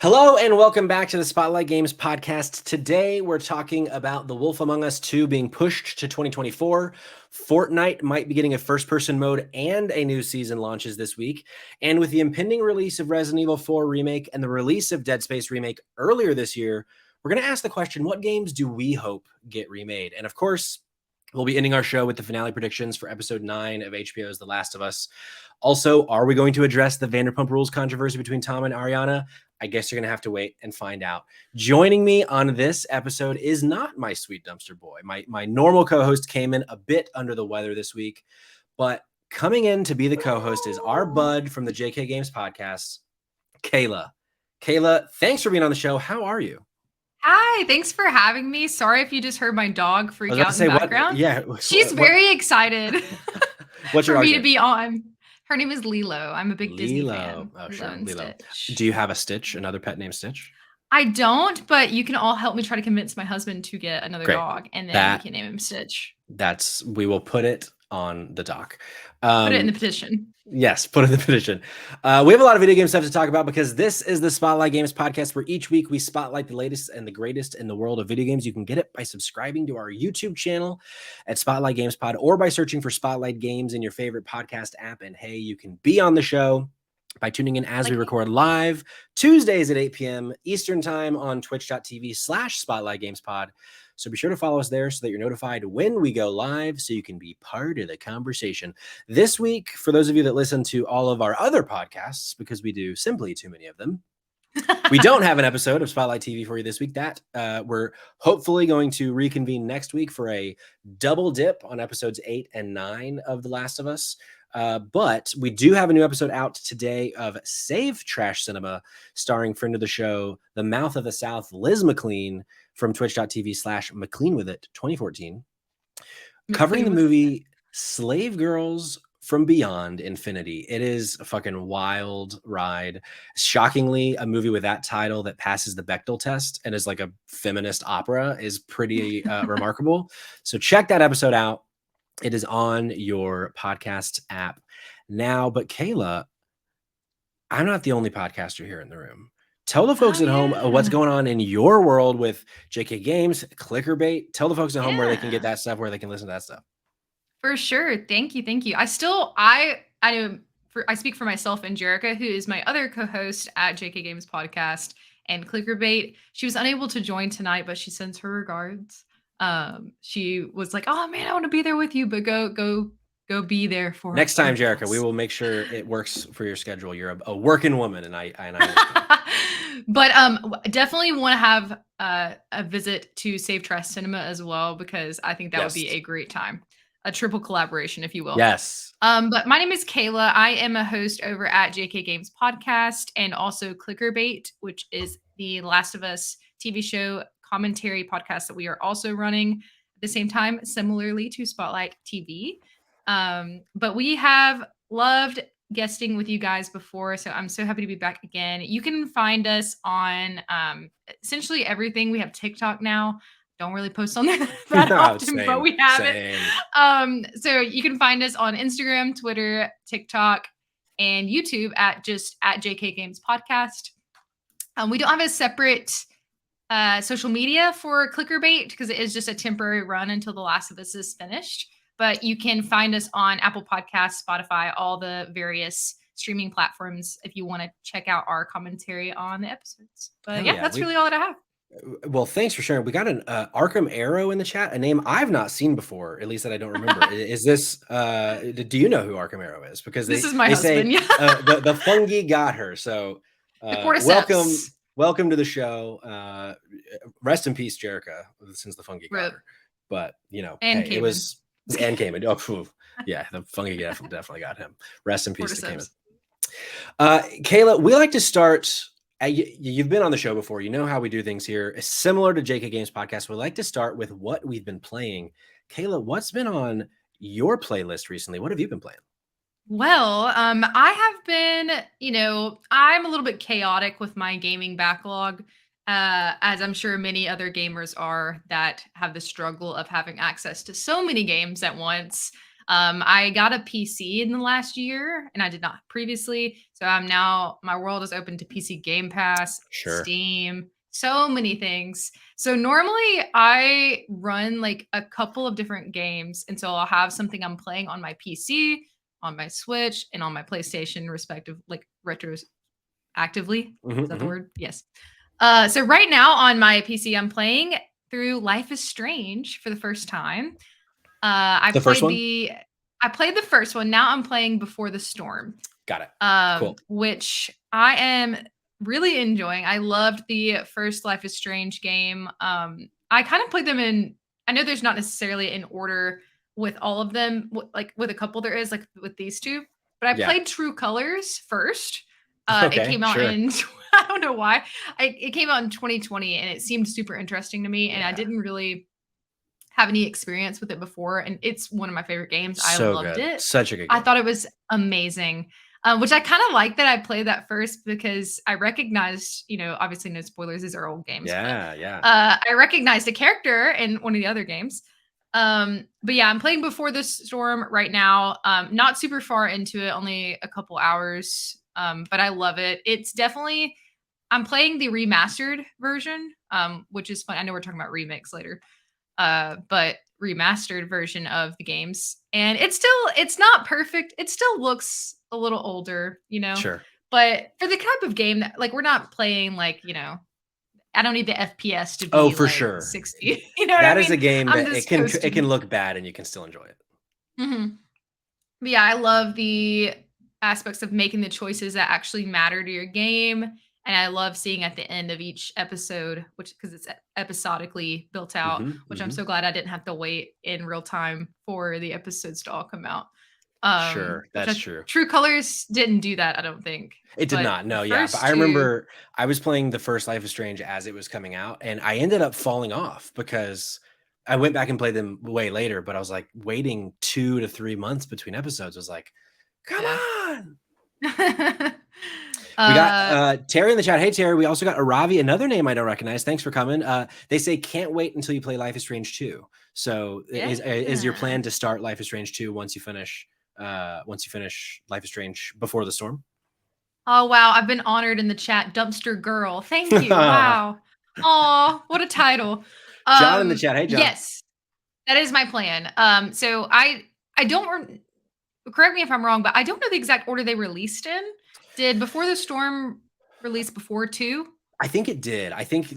Hello and welcome back to the Spotlight Games podcast. Today we're talking about The Wolf Among Us 2 being pushed to 2024. Fortnite might be getting a first-person mode and a new season launches this week. And with the impending release of Resident Evil 4 Remake and the release of Dead Space Remake earlier this year, we're going to ask the question, what games do we hope get remade? And of course, we'll be ending our show with the finale predictions for episode 9 of HBO's The Last of Us. Also, are we going to address the Vanderpump Rules controversy between Tom and Ariana? I guess you're going to have to wait and find out. Joining me on this episode is not my sweet dumpster boy. My normal co-host came in a bit under the weather this week, but coming in to be the co-host is our bud from the JK Games podcast, Kayla. Kayla, thanks for being on the show. How are you? Hi, thanks for having me. Sorry if you just heard my dog freak out in the background. Yeah, she's very excited What's your for me to be on. Her name is Lilo. I'm a big Disney fan. Oh, sure. Lilo. Stitch. Do you have a Stitch, another pet named Stitch? I don't, but you can all help me try to convince my husband to get another dog, and then we can name him Stitch. We will put it on the doc. Put it in the petition. Yes, put in the petition. We have a lot of video game stuff to talk about because this is the Spotlight Games podcast where each week we spotlight the latest and the greatest in the world of video games. You can get it by subscribing to our YouTube channel at Spotlight Games Pod or by searching for Spotlight Games in your favorite podcast app. And hey, you can be on the show by tuning in as we record live Tuesdays at 8 p.m. Eastern time on twitch.tv/Spotlight Games Pod. So be sure to follow us there so that you're notified when we go live so you can be part of the conversation. This week, for those of you that listen to all of our other podcasts, because we do simply too many of them, we don't have an episode of Spotlight TV for you this week. That we're hopefully going to reconvene next week for a double dip on episodes 8 and 9 of The Last of Us. But we do have a new episode out today of Save Trash Cinema, starring friend of the show, the Mouth of the South, Liz McLean, from twitch.tv/McLeanWithIt2014, covering the movie Slave Girls from Beyond Infinity. It is a fucking wild ride. Shockingly, a movie with that title that passes the Bechdel test and is like a feminist opera is pretty remarkable. So check that episode out. It is on your podcast app now. But Kayla, I'm not the only podcaster here in the room. Tell the folks at home what's going on in your world with JK Games, Clickerbait. Tell the folks at home where they can get that stuff, where they can listen to that stuff. For sure. Thank you. I speak for myself and Jerica, who is my other co-host at JK Games Podcast and Clickerbait. She was unable to join tonight, but she sends her regards. She was like, "Oh man, I want to be there with you, but go be there for next time, Jerica. We will make sure it works for your schedule. You're a working woman, and I But definitely want to have a visit to Save Trash Cinema as well, because I think that would be a great time. A triple collaboration, if you will. Yes. But my name is Kayla. I am a host over at JK Games Podcast and also Clickerbait, which is the Last of Us TV show commentary podcast that we are also running at the same time, similarly to Spotlight TV. But we have loved guesting with you guys before, so I'm so happy to be back again. You can find us on essentially everything. We have TikTok now. Don't really post on that often, but we have it. So you can find us on Instagram, Twitter, TikTok, and YouTube at JK Games Podcast. We don't have a separate social media for Clickerbait because it is just a temporary run until The Last of Us is finished. But you can find us on Apple Podcasts, Spotify, all the various streaming platforms if you want to check out our commentary on the episodes. But that's really all that I have. Well, thanks for sharing. We got an Arkham Arrow in the chat, a name I've not seen before, at least that I don't remember. Is this, do you know who Arkham Arrow is? Because this is my husband, say the fungi got her. So welcome to the show. Rest in peace, Jerica, since the fungi got her. But, and it was... And Cayman. Oh, yeah, the fungi definitely got him. Rest in peace to Cayman. Kayla, we like to start. You've been on the show before. You know how we do things here. It's similar to JK Games Podcast. We like to start with what we've been playing. Kayla, what's been on your playlist recently? What have you been playing? Well, I have been, I'm a little bit chaotic with my gaming backlog. As I'm sure many other gamers are that have the struggle of having access to so many games at once. I got a PC in the last year, and I did not previously. So I'm now my world is open to PC Game Pass, Sure. Steam, so many things. So normally I run like a couple of different games, and so I'll have something I'm playing on my PC, on my Switch, and on my PlayStation, respective like retroactively. Mhm, Is that the mhm. word? Yes. So right now on my PC, I'm playing through Life is Strange for the first time. I The first played one? the I played the first one. Now I'm playing Before the Storm, Got it. Cool. which I am really enjoying. I loved the first Life is Strange game. I kind of played them in. I know there's not necessarily an order with all of them. Like with a couple, there is like with these two. But I Yeah. played True Colors first. It Okay, came out sure. in I don't know why. It came out in 2020, and it seemed super interesting to me. And I Yeah. didn't really have any experience with it before, and it's one of my favorite games. I So loved good. it. Such a good I game. thought it was amazing, which I kind of like that I played that first because I recognized, obviously no spoilers, these are old games, but Yeah, yeah. I recognized a character in one of the other games. But yeah, I'm playing Before the Storm right now. Not super far into it, only a couple hours. But I love it. It's definitely I'm playing the remastered version, which is fun. I know we're talking about remix later, but remastered version of the games. And it's not perfect. It still looks a little older. Sure. But for the type of game that like we're not playing like, I don't need the FPS to Oh, be for like sure. 60. You know what I That is a mean? game I'm that just it can coasting. look bad and you can still enjoy it. Mhm. But yeah, I love the aspects of making the choices that actually matter to your game. And I love seeing at the end of each episode, which because it's episodically built out, Mhm, which I'm mhm. so glad I didn't have to wait in real time for the episodes to all come out. Sure, Which that's true. True Colors didn't do that, I don't think. It did But not, the no, yeah, but first I two, remember I was playing the first Life is Strange as it was coming out, and I ended up falling off because I went back and played them way later, but I was, like, waiting 2 to 3 months between episodes. I was like, "Come yeah. on." We got, uh Terry in the chat. Hey, Terry. We also got Aravi, another name I don't recognize. Thanks for coming. They say, "Can't wait until you play Life is Strange 2." So is your yeah. plan to start Life is Strange 2 once you finish Life is Strange Before the Storm? Oh, wow, I've been honored in the chat, Dumpster Girl. Thank you, wow. Oh, what a title. John in the chat. Hey, John. Yes, that is my plan. So I don't correct me if I'm wrong, but I don't know the exact order they released in. Did Before the Storm release before 2? I think it did. I think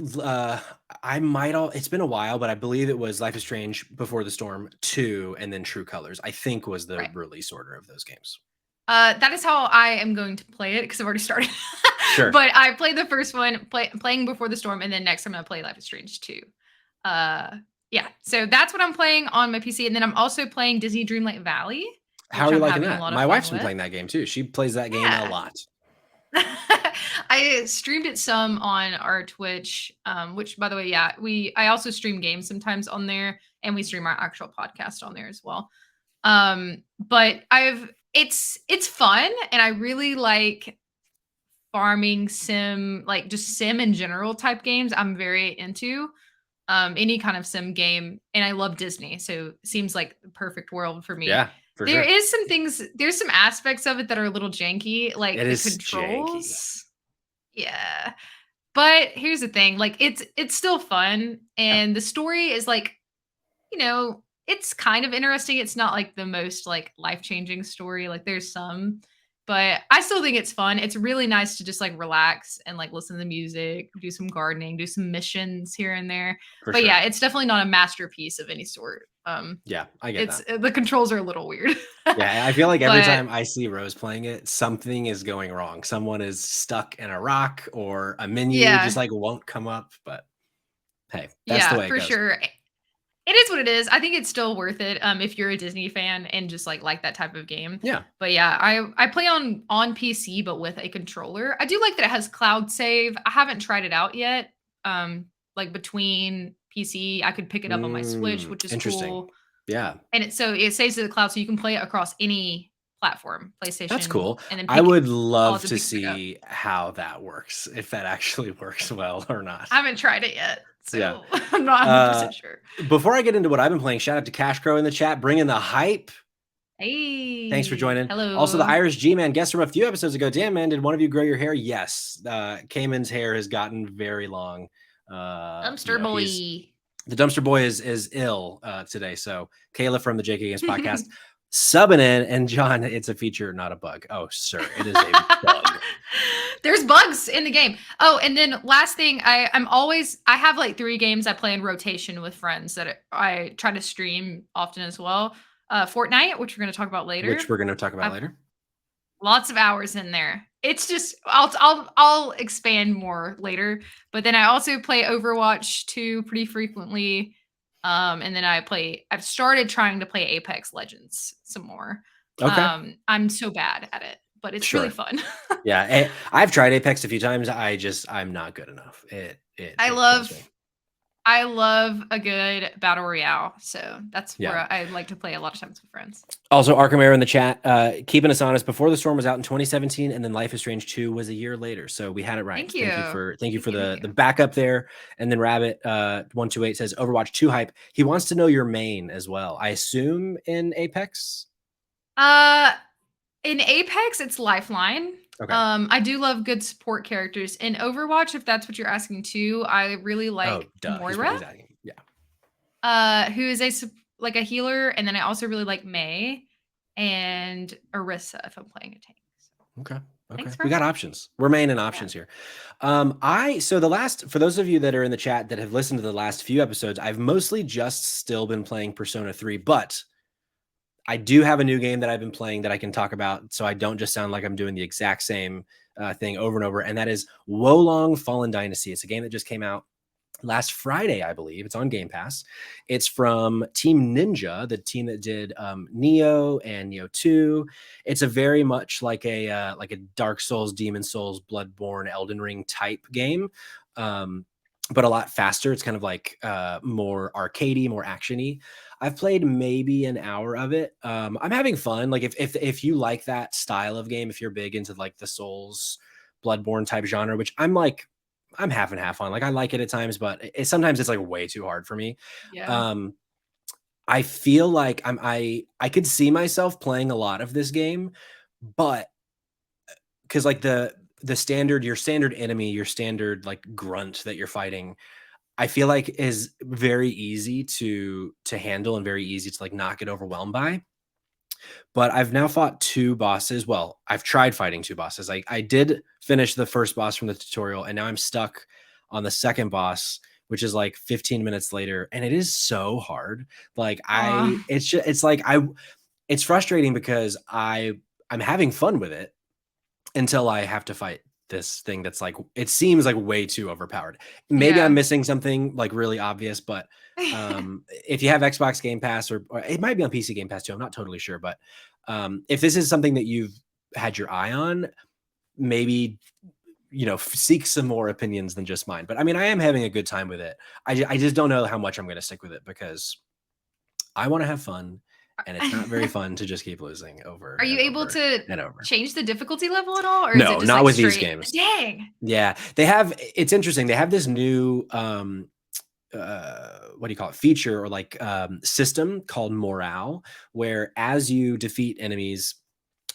I might all it's been a while, but I believe it was Life is Strange Before the Storm 2 and then True Colors, I think was the Right. release order of those games. That is how I am going to play it because I've already started. Sure. But I played the first one, playing Before the Storm, and then next I'm gonna play Life is Strange 2. Yeah, so that's what I'm playing on my PC, and then I'm also playing Disney Dreamlight Valley, How which are you I'm liking having a that? lot of My fun wife's been with. playing that game too. She plays that game a Yeah. lot. I streamed it some on our Twitch, which by the way, yeah, I also stream games sometimes on there, and we stream our actual podcast on there as well. But it's fun, and I really like farming sim, like just sim in general type games. I'm very into any kind of sim game, and I love Disney, so it seems like the perfect world for me. Yeah, for sure. There's some aspects of it that are a little janky, like It the is janky. controls. Yeah. But here's the thing, like it's still fun, Yeah. and the story is like, it's kind of interesting. It's not like the most like life-changing story. Like there's some, but I still think it's fun. It's really nice to just like relax and like listen to the music, do some gardening, do some missions here and there. For But yeah, sure. it's definitely not a masterpiece of any sort. Yeah, I get It's that. the controls are a little weird. Yeah, I feel like every But time I see Rose playing it, something is going wrong. Someone is stuck in a rock or a menu just yeah, like won't come up, but hey, that's the yeah, way it for goes. sure. It is what it is. I think it's still worth it, if you're a Disney fan and just, like that type of game. Yeah. But yeah, I play on PC, but with a controller. I do like that it has cloud save. I haven't tried it out yet. Like between PC, I could pick it up on my Switch, which is Interesting. cool. Yeah. And it saves to the cloud, so you can play it across any platform, That's PlayStation, cool. and then I pick would pause love and to pick it back up. see how that works, if that actually works well or not. I haven't tried it yet, Yeah. so I'm not Uh, 100% sure. Before I get into what I've been playing, shout out to Cash Crow in the chat, bringing the hype. Thanks for Hey, joining. Also, the hello. Irish G-Man guest from a few episodes ago. Damn, man, did one of you grow your hair? Yes. Cayman's hair has gotten very long. Dumpster He's boy. the dumpster boy is ill today. So Kayla from the JK Games podcast subbing in, and John, it's a feature, not a bug. Oh, sir, it is a bug. There's bugs in the game. Oh, and then last thing, I have like 3 games I play in rotation with friends that I try to stream often as well. Fortnite, which we're going to talk about Which later. we're going to talk about I've later. lots of hours in there. It's just I'll expand more later. But then I also play Overwatch 2 pretty frequently. And then I've started trying to play Apex Legends some more. Okay. I'm so bad at it, but it's really Sure. fun. Yeah, I've tried Apex a few times. I'm not good enough. It I kills me. love I love a good battle royale. So that's Yeah. where I like to play a lot of times with friends. Also, Arkham Air in the chat, keeping us honest. Before the Storm was out in 2017, and then Life is Strange 2 was a year later. So we had it right. Thank you. Thank you for the backup there. And then Rabbit 128 says Overwatch 2 hype. He wants to know your main as well. I assume in Apex. In Apex, it's Lifeline. Okay. I do love good support characters. In Overwatch, if that's what you're asking too, I really like Moira. Who is a healer, and then I also really like May and Orisa if I'm playing a tank. So. Okay. Thanks We got options. We're main and options here. For those of you that are in the chat that have listened to the last few episodes, I've mostly just still been playing Persona 3, but I do have a new game that I've been playing that I can talk about, so I don't just sound like I'm doing the exact same thing over and over, and that is Wolong Fallen Dynasty. It's a game that just came out last Friday, I believe. It's on Game Pass. It's from Team Ninja, the team that did Neo and Neo 2. It's a very much like a Dark Souls, Demon Souls, Bloodborne, Elden Ring type game. But a lot faster. It's kind of like more arcadey, more actiony. I've played maybe an hour of it. I'm having fun. Like if you like that style of game, if you're big into like the Souls, Bloodborne type genre, which I'm half and half on. Like I like it at times, but sometimes it's like way too hard for me. Yeah. I feel like I could see myself playing a lot of this game, but because like your standard enemy, your standard like grunt that you're fighting, I feel like is very easy to handle and very easy to like not get overwhelmed by. But I've now fought 2 bosses. Well, I've tried fighting 2 bosses. I did finish the first boss from the tutorial, and now I'm stuck on the second boss, which is like 15 minutes later, and it is so hard. Like it's frustrating because I'm having fun with it until I have to fight this thing that's like, it seems like way too overpowered. Maybe I'm missing something like really obvious, but if you have Xbox Game Pass or it might be on PC Game Pass too, I'm not totally sure, but if this is something that you've had your eye on, maybe seek some more opinions than just mine. But I mean, I am having a good time with it. I just don't know how much I'm going to stick with it because I want to have fun, and it's not very fun to just keep losing over. Are you able to change the difficulty level at all, or no, is it just not like with straight? these games? Dang. Yeah, it's interesting. They have this new what do you call it, feature or like system called morale, where as you defeat enemies,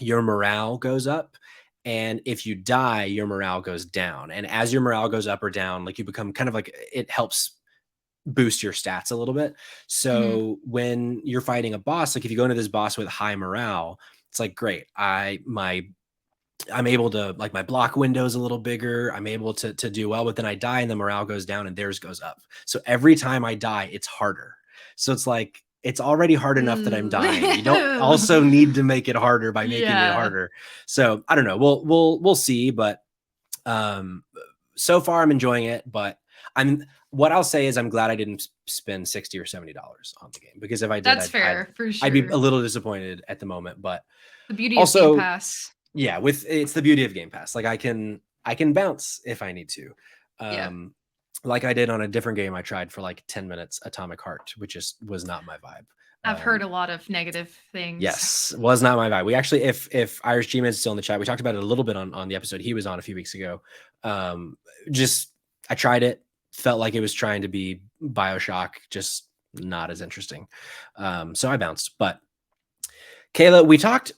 your morale goes up, and if you die, your morale goes down. And as your morale goes up or down, like you become kind of like, it helps boost your stats a little bit. So when you're fighting a boss, like if you go into this boss with high morale, it's like, great, I'm able to, like, my block window is a little bigger. I'm able to do well, but then I die and the morale goes down and theirs goes up. So every time I die, it's harder. So it's like, it's already hard enough that I'm dying. You don't also need to make it harder by making it harder. So I don't know. We'll see. But so far I'm enjoying it. But what I'll say is I'm glad I didn't spend $60 or $70 on the game, because if I did, that's fair for sure. I'd be a little disappointed at the moment. But the beauty of Game Pass. Yeah, it's the beauty of Game Pass. Like I can bounce if I need to. Like I did on a different game I tried for like 10 minutes, Atomic Heart, which just was not my vibe. I've heard a lot of negative things. Yes, was not my vibe. We actually, if Irish G-Man is still in the chat, we talked about it a little bit on the episode he was on a few weeks ago. I tried it, felt like it was trying to be BioShock, just not as interesting. So I bounced. But Kayla, we talked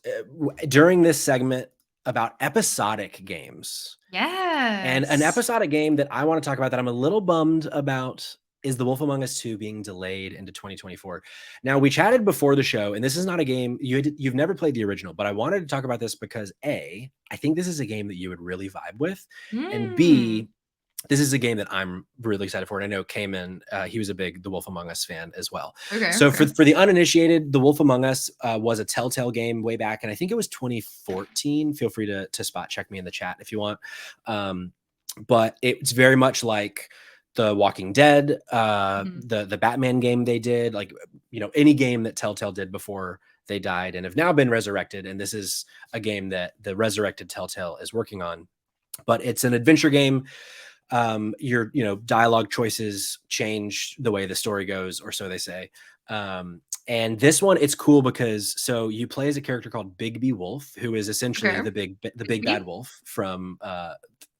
during this segment about episodic games. And an Yes. episodic game that I want to talk about that I'm a little bummed about is The Wolf Among Us 2 being delayed into 2024. Now, we chatted before the show, and this is not a game you've never played the original, but I wanted to talk about this because A, I think this is a game that you would really vibe with, and Mm. B, this is a game that I'm really excited for. And I know Cayman, he was a big The Wolf Among Us fan as well. Okay. So Okay. for the uninitiated, The Wolf Among Us was a Telltale game way back, and I think it was 2014. Feel free to spot check me in the chat if you want. But it's very much like The Walking Dead, Mhm. the Batman game they did, like any game that Telltale did before they died and have now been resurrected. And this is a game that the resurrected Telltale is working on. But it's an adventure game. Your dialogue choices change the way the story goes, or so they say. And this one, it's cool because so you play as a character called Bigby Wolf, who is essentially Okay. the big bad Bigby? wolf from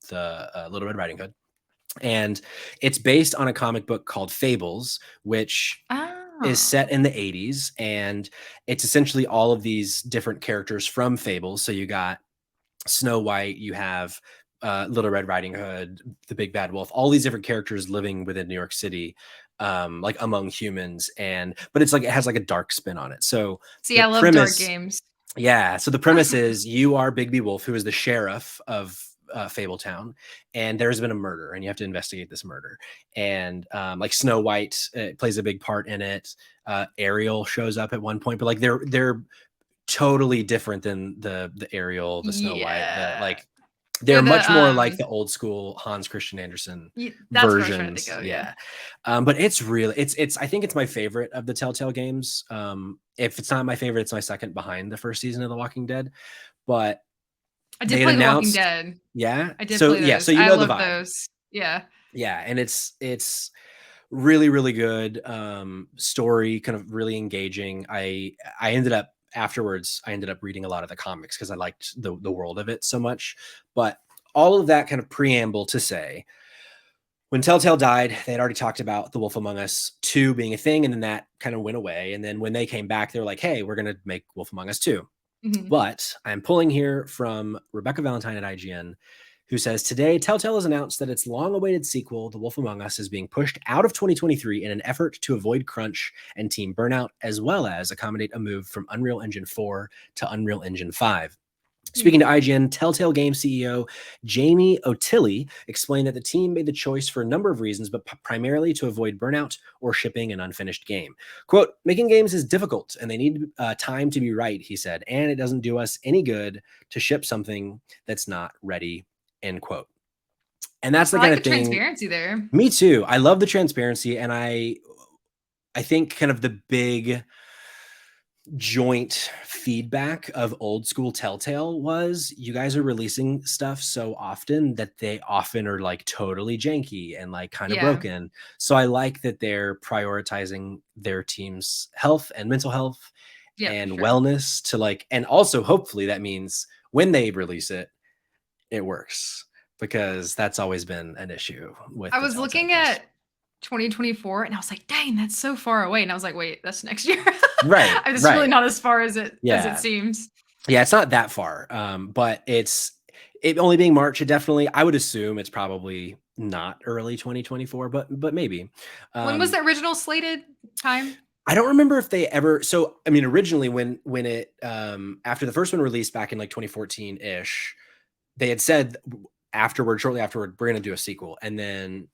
the Little Red Riding Hood. And it's based on a comic book called Fables, which is Oh. set in the 80s. And it's essentially all of these different characters from Fables. So you got Snow White, you have Little Red Riding Hood, the Big Bad Wolf, all these different characters living within New York City, like among humans. But it's like it has like a dark spin on it. So See, the I love dark premise, games. yeah. So the premise is you are Bigby Wolf, who is the sheriff of Fabletown, and there's been a murder, and you have to investigate this murder. And like Snow White plays a big part in it. Ariel shows up at one point, but like they're totally different than the Ariel, the Snow White, Yeah. they're They're much the more like the old school Hans Christian Andersen that's what I was trying to think versions. of, yeah. Yeah. But it's really it's I think it's my favorite of the Telltale games. If it's not my favorite, it's my second behind the first season of The Walking Dead. But I did they had play The Walking announced, Dead. yeah. I did So play yeah, so those. you I know the love vibe. those. Yeah. Yeah, and it's really really good story, kind of really engaging. I ended up afterwards I ended up reading a lot of the comics because I liked the world of it so much. But all of that kind of preamble to say, when Telltale died, they had already talked about The Wolf Among Us 2 being a thing, and then that kind of went away. And then when they came back, they were like, hey, we're going to make Wolf Among Us 2. Mhm. But I'm pulling here from Rebecca Valentine at IGN, who says today Telltale has announced that its long-awaited sequel, The Wolf Among Us, is being pushed out of 2023 in an effort to avoid crunch and team burnout, as well as accommodate a move from Unreal Engine 4 to Unreal Engine 5. Speaking to IGN, Telltale Game CEO Jamie O'Tilley explained that the team made the choice for a number of reasons, but primarily to avoid burnout or shipping an unfinished game. Quote, making games is difficult and they need time to be right, he said, and it doesn't do us any good to ship something that's not ready, end quote. And that's I the kind like of the thing. transparency there. Me too. I love the transparency, and I think kind of the big joint feedback of old school Telltale was you guys are releasing stuff so often that they often are like totally janky and like kind of Yeah. broken. So I like that they're prioritizing their team's health and mental health Yeah, for and sure. wellness to like, and also hopefully that means when they release it, it works, because that's always been an issue with I the was Telltale looking games. at 2024 and I was like, "Dang, that's so far away." And I was like, "Wait, that's next year." Right, It's really right. not as far as it Yeah. seems. Yeah, it's not that far. But it only being March, it definitely, I would assume it's probably not early 2024, but maybe. When was Um, the original slated time? I don't remember if they ever, so I mean, originally when it after the first one released back in like 2014-ish, they had said shortly afterward, we're gonna do a sequel. And then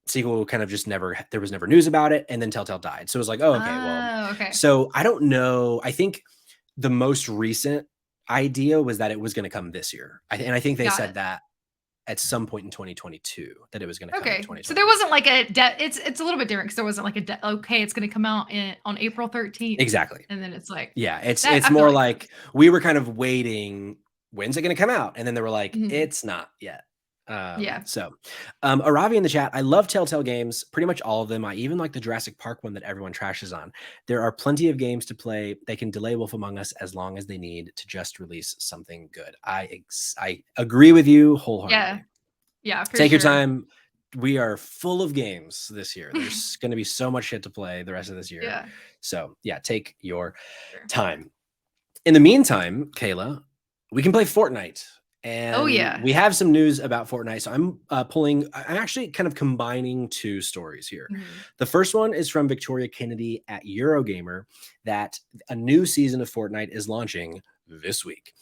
sequel kind of just never, there was never news about it, and then Telltale died. So it was like, oh, okay, well, Oh, okay. so I don't know. I think the most recent idea was that it was going to come this year. And I think they Got said it. that at some point in 2022 that it was going to come in Okay. So there 2023. wasn't like it's a little bit different because there wasn't like okay, it's gonna come out on April 13th. Exactly. And then it's like Yeah. It's that it's I feel more like that. like we were kind of waiting. When's it going to come out? And then they were like, Mhm. it's not yet. Yeah. Aravi in the chat, I love Telltale games, pretty much all of them. I even like the Jurassic Park one that everyone trashes on. There are plenty of games to play. They can delay Wolf Among Us as long as they need to just release something good. I agree with you Yeah. wholeheartedly. Yeah, for Take your sure. time. We are full of games this year. There's going to be so much shit to play the rest of this year. Yeah. So yeah, take your Sure. time. In the meantime, Kayla, we can play Fortnite. Oh And yeah. we have some news about Fortnite. So I'm actually kind of combining two stories here. Mhm. The first one is from Victoria Kennedy at Eurogamer that a new season of Fortnite is launching this week.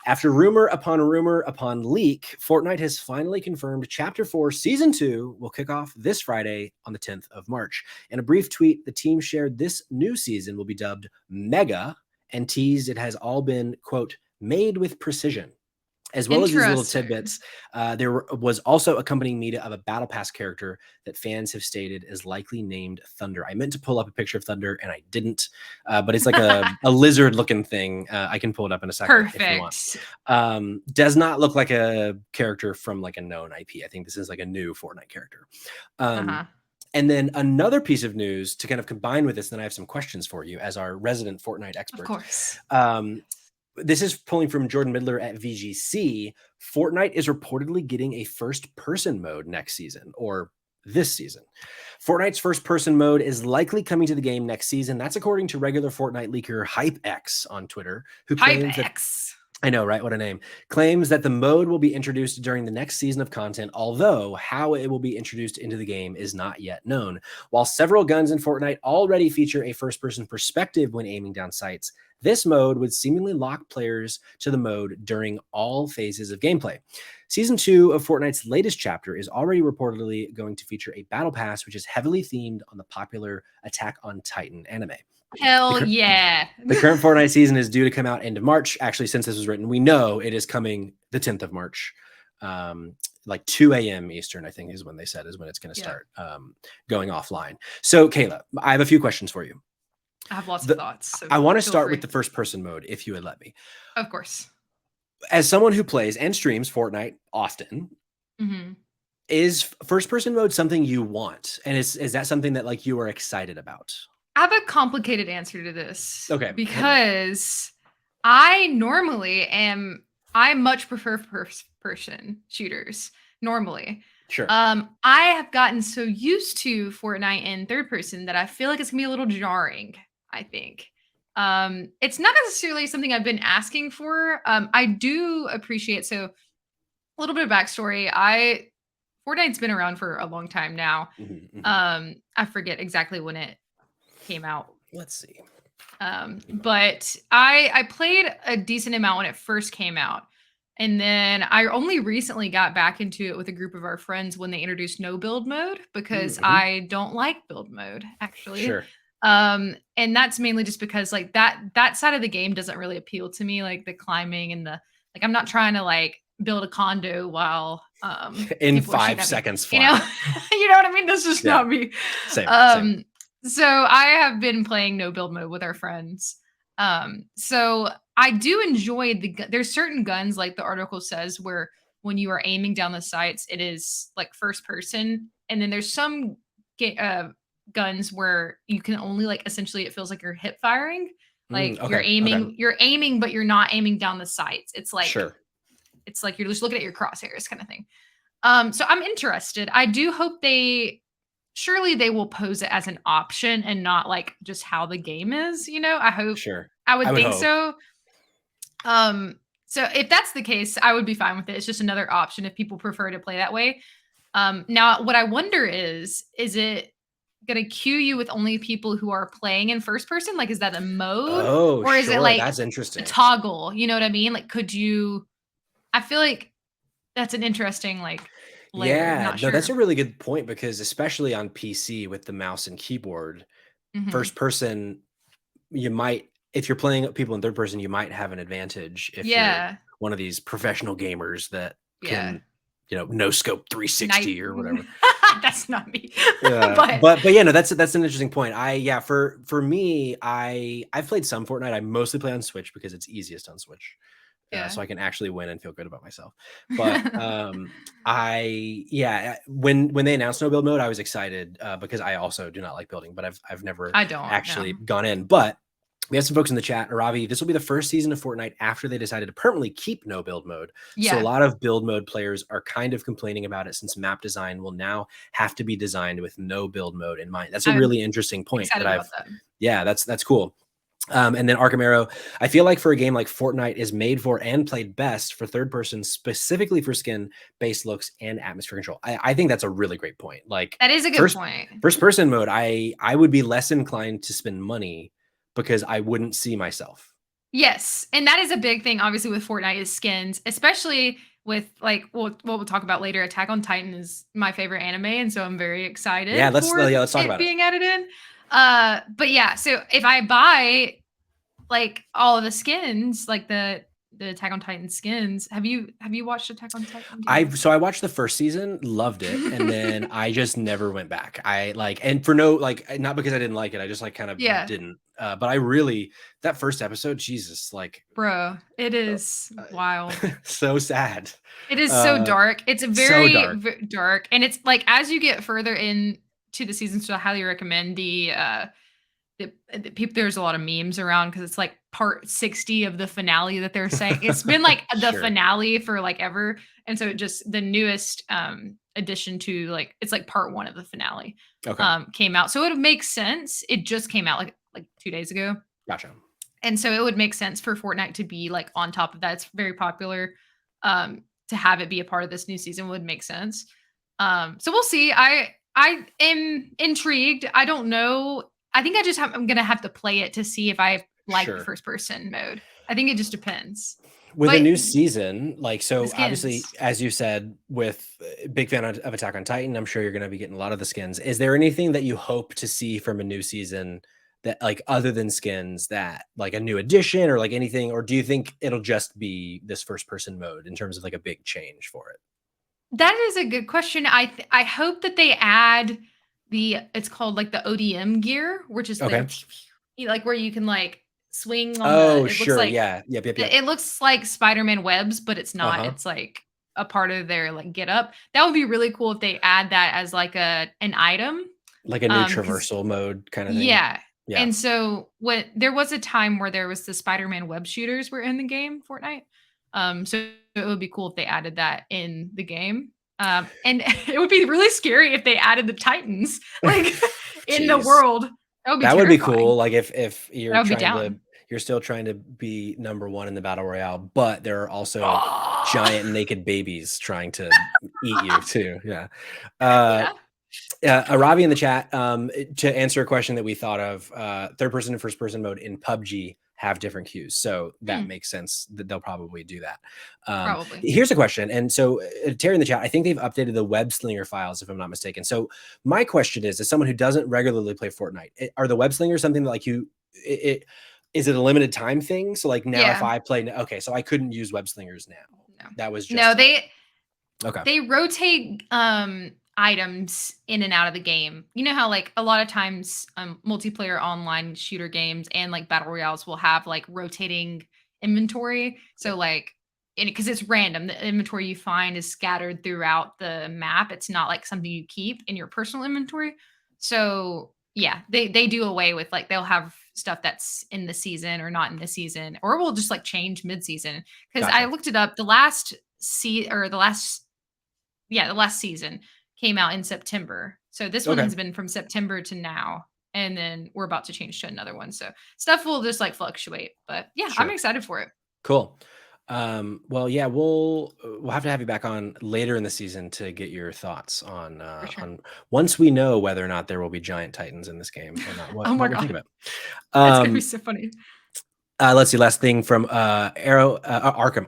After rumor upon leak, Fortnite has finally confirmed Chapter 4 Season 2 will kick off this Friday on the 10th of March. In a brief tweet, the team shared this new season will be dubbed Mega and teased it has all been, quote, made with precision. As well as these little Interesting. tidbits, there was also accompanying media of a Battle Pass character that fans have stated is likely named Thunder. I meant to pull up a picture of Thunder and I didn't, but it's like a lizard looking thing. I can pull it up in a second if you want. Perfect. Does not look like a character from like a known IP. I think this is like a new Fortnite character. Uh-huh. And then another piece of news to kind of combine with this, then I have some questions for you as our resident Fortnite Of expert. course. This is pulling from Jordan Midler at VGC. Fortnite is reportedly getting a first-person mode next season, or this season. Fortnite's first-person mode is likely coming to the game next season. That's according to regular Fortnite leaker HypeX on Twitter, who claims that HypeX. I know, right? What a name. Claims that the mode will be introduced during the next season of content, although how it will be introduced into the game is not yet known. While several guns in Fortnite already feature a first-person perspective when aiming down sights, this mode would seemingly lock players to the mode during all phases of gameplay. Season 2 of Fortnite's latest chapter is already reportedly going to feature a battle pass, which is heavily themed on the popular Attack on Titan anime. Hell yeah. The current Fortnite season is due to come out end of March. Actually, since this was written, we know it is coming the 10th of March. Like 2 a.m. Eastern, I think is when they said is when it's going to start going offline. So, Kayla, I have a few questions for you. I have lots of thoughts. So I want to feel start free. with the first person mode, if you would let me. Of course. As someone who plays and streams Fortnite often, Mm-hmm. is first person mode something you want? And is that something that like you are excited about? I have a complicated answer to this. Okay, hit me. Because I much prefer first person shooters normally. Sure. I have gotten so used to Fortnite in third person that I feel like it's gonna be a little jarring, I think. It's not necessarily something I've been asking for. I do appreciate, so a little bit of backstory. Fortnite's been around for a long time now. I forget exactly when it came out. Let's see. But I played a decent amount when it first came out. And then I only recently got back into it with a group of our friends when they introduced no build mode because I don't like build mode actually. Sure. And that's mainly just because like that side of the game doesn't really appeal to me, like the climbing and the like I'm not trying to like build a condo while in 5 seconds flat. You know, you know what I mean? That's just not me. Same. So I have been playing no build mode with our friends. So I do enjoy there's certain guns like the article says where when you are aiming down the sights, it is like first person. And then there's some guns where you can only like essentially it feels like you're hip firing. Like you're aiming, but you're not aiming down the sights. It's like it's like you're just looking at your crosshairs kind of thing. So I'm interested. I do hope surely they will pose it as an option and not like just how the game is, you know? I hope. I would think so. So if that's the case, I would be fine with it. It's just another option if people prefer to play that way. Now what I wonder is it going to queue you with only people who are playing in first person? Like, is that a mode? Or is it like that's interesting. a toggle? You know what I mean? Like, I feel like that's an interesting like layer. Yeah, Not sure. That's a really good point because especially on PC with the mouse and keyboard, first person, you might, if you're playing people in third person, you might have an advantage if you're one of these professional gamers that can, you know, no scope 360 or whatever. That's not me. But yeah, no, that's an interesting point. For me, I've played some Fortnite. I mostly play on Switch because it's easiest on Switch. So I can actually win and feel good about myself. But when they announced no build mode, I was excited because I also do not like building, but I've never actually gone in. But we have some folks in the chat. Aravi, this will be the first season of Fortnite after they decided to permanently keep no build mode. So a lot of build mode players are kind of complaining about it since map design will now have to be designed with no build mode in mind. That's a really interesting point. That's cool. And then Arkham Arrow, I feel like for a game like Fortnite is made for and played best for third person, specifically for skin based looks and atmosphere control. I think that's a really great point. Like That is a good point. first person mode, I would be less inclined to spend money because I wouldn't see myself. Yes, and that is a big thing, obviously, with Fortnite is skins, especially with like what we'll talk about later. Attack on Titan is my favorite anime, and so I'm very Yeah, excited for let's talk it about it. being added in. But yeah, so if I buy like all of the skins, like the Attack on Titan skins, have you watched Attack on Titan? Do you know? I watched the first season, loved it, and then I just never went back. I like, and for no like, not because I didn't like it, I just like kind of Yeah, didn't. But I really, that first episode, Jesus, like bro, it uh, is wild. so sad. It is so Uh, dark. It's so very, dark. dark, and it's like as you get further into the season, so I highly recommend the people. There's a lot of memes around because it's like part 60 of the finale that they're saying. It's been like the Sure. finale for like ever, and so it just the newest addition to like it's like part one of the finale Okay. came out, so it makes sense. It just came out like 2 days ago. Gotcha. And so it would make sense for Fortnite to be like on top of that. It's very popular. To have it be a part of this new season would make sense. So we'll see. I am intrigued. I don't know. I think I'm gonna have to play it to see if I like the Sure. first person mode. I think it just depends. With a But new season, like, the so obviously, skins. as you said, with big fan of Attack on Titan, I'm sure you're going to be getting a lot of the skins. Is there anything that you hope to see from a new season that, like, other than skins, that like a new addition or like anything, or do you think it'll just be this first person mode in terms of like a big change for it? That is a good question. I hope that they add it's called like the ODM gear, which is the Okay. like where you can like swing on Oh, it looks sure. like Yeah. Yep. Yep. Yep. it looks like Spider-Man webs, but it's Uh not. huh. It's like a part of their like get up. That would be really cool if they add that as like an item. Like a new Because traversal mode kind of thing. yeah. Yeah. And so when there was a time where there was the Spider-Man web shooters were in the game Fortnite. So it would be cool if they added that in the game. And it would be really scary if they added the Titans like in the Jeez. world. That would be That would be terrifying. cool. Like if That you're would be trying to, down. you're still trying to be number one in the battle royale, but there are also Oh. giant naked babies trying to eat you too. Yeah. Uh, Yeah. Aravi in the chat, to answer a question that we thought of, third person and first person mode in PUBG have different queues. So that Hmm, makes sense that they'll probably do that. probably. Here's a question. And so, Terry in the chat, I think they've updated the web slinger files, if I'm not mistaken. So my question is, as someone who doesn't regularly play Fortnite, are the web slingers something that like is it a limited time thing? So like now if Yeah. I play, okay, so I couldn't use web slingers now. No. That was No, just okay. they rotate items in and out of the game. You know how like a lot of times multiplayer online shooter games and like battle royales will have like rotating inventory. Yep. So like because it's random, the inventory you find is scattered throughout the map. It's not like something you keep in your personal inventory. So yeah, they do away with like they'll have stuff that's in the season or not in the season, or will just like change mid season. Because I Gotcha. looked it up, the last or the last the last season came out in September. So this one Okay. has been from September to now. And then we're about to change to another one. So stuff will just like fluctuate. But yeah, I'm Sure. excited for it. Cool. Well, yeah, we'll have to have you back on later in the season to get your thoughts For sure. on once we know whether or not there will be giant titans in this game or not. Oh my What we're thinking God. about. That's gonna be Um, so funny. let's see. Last thing from Arkham.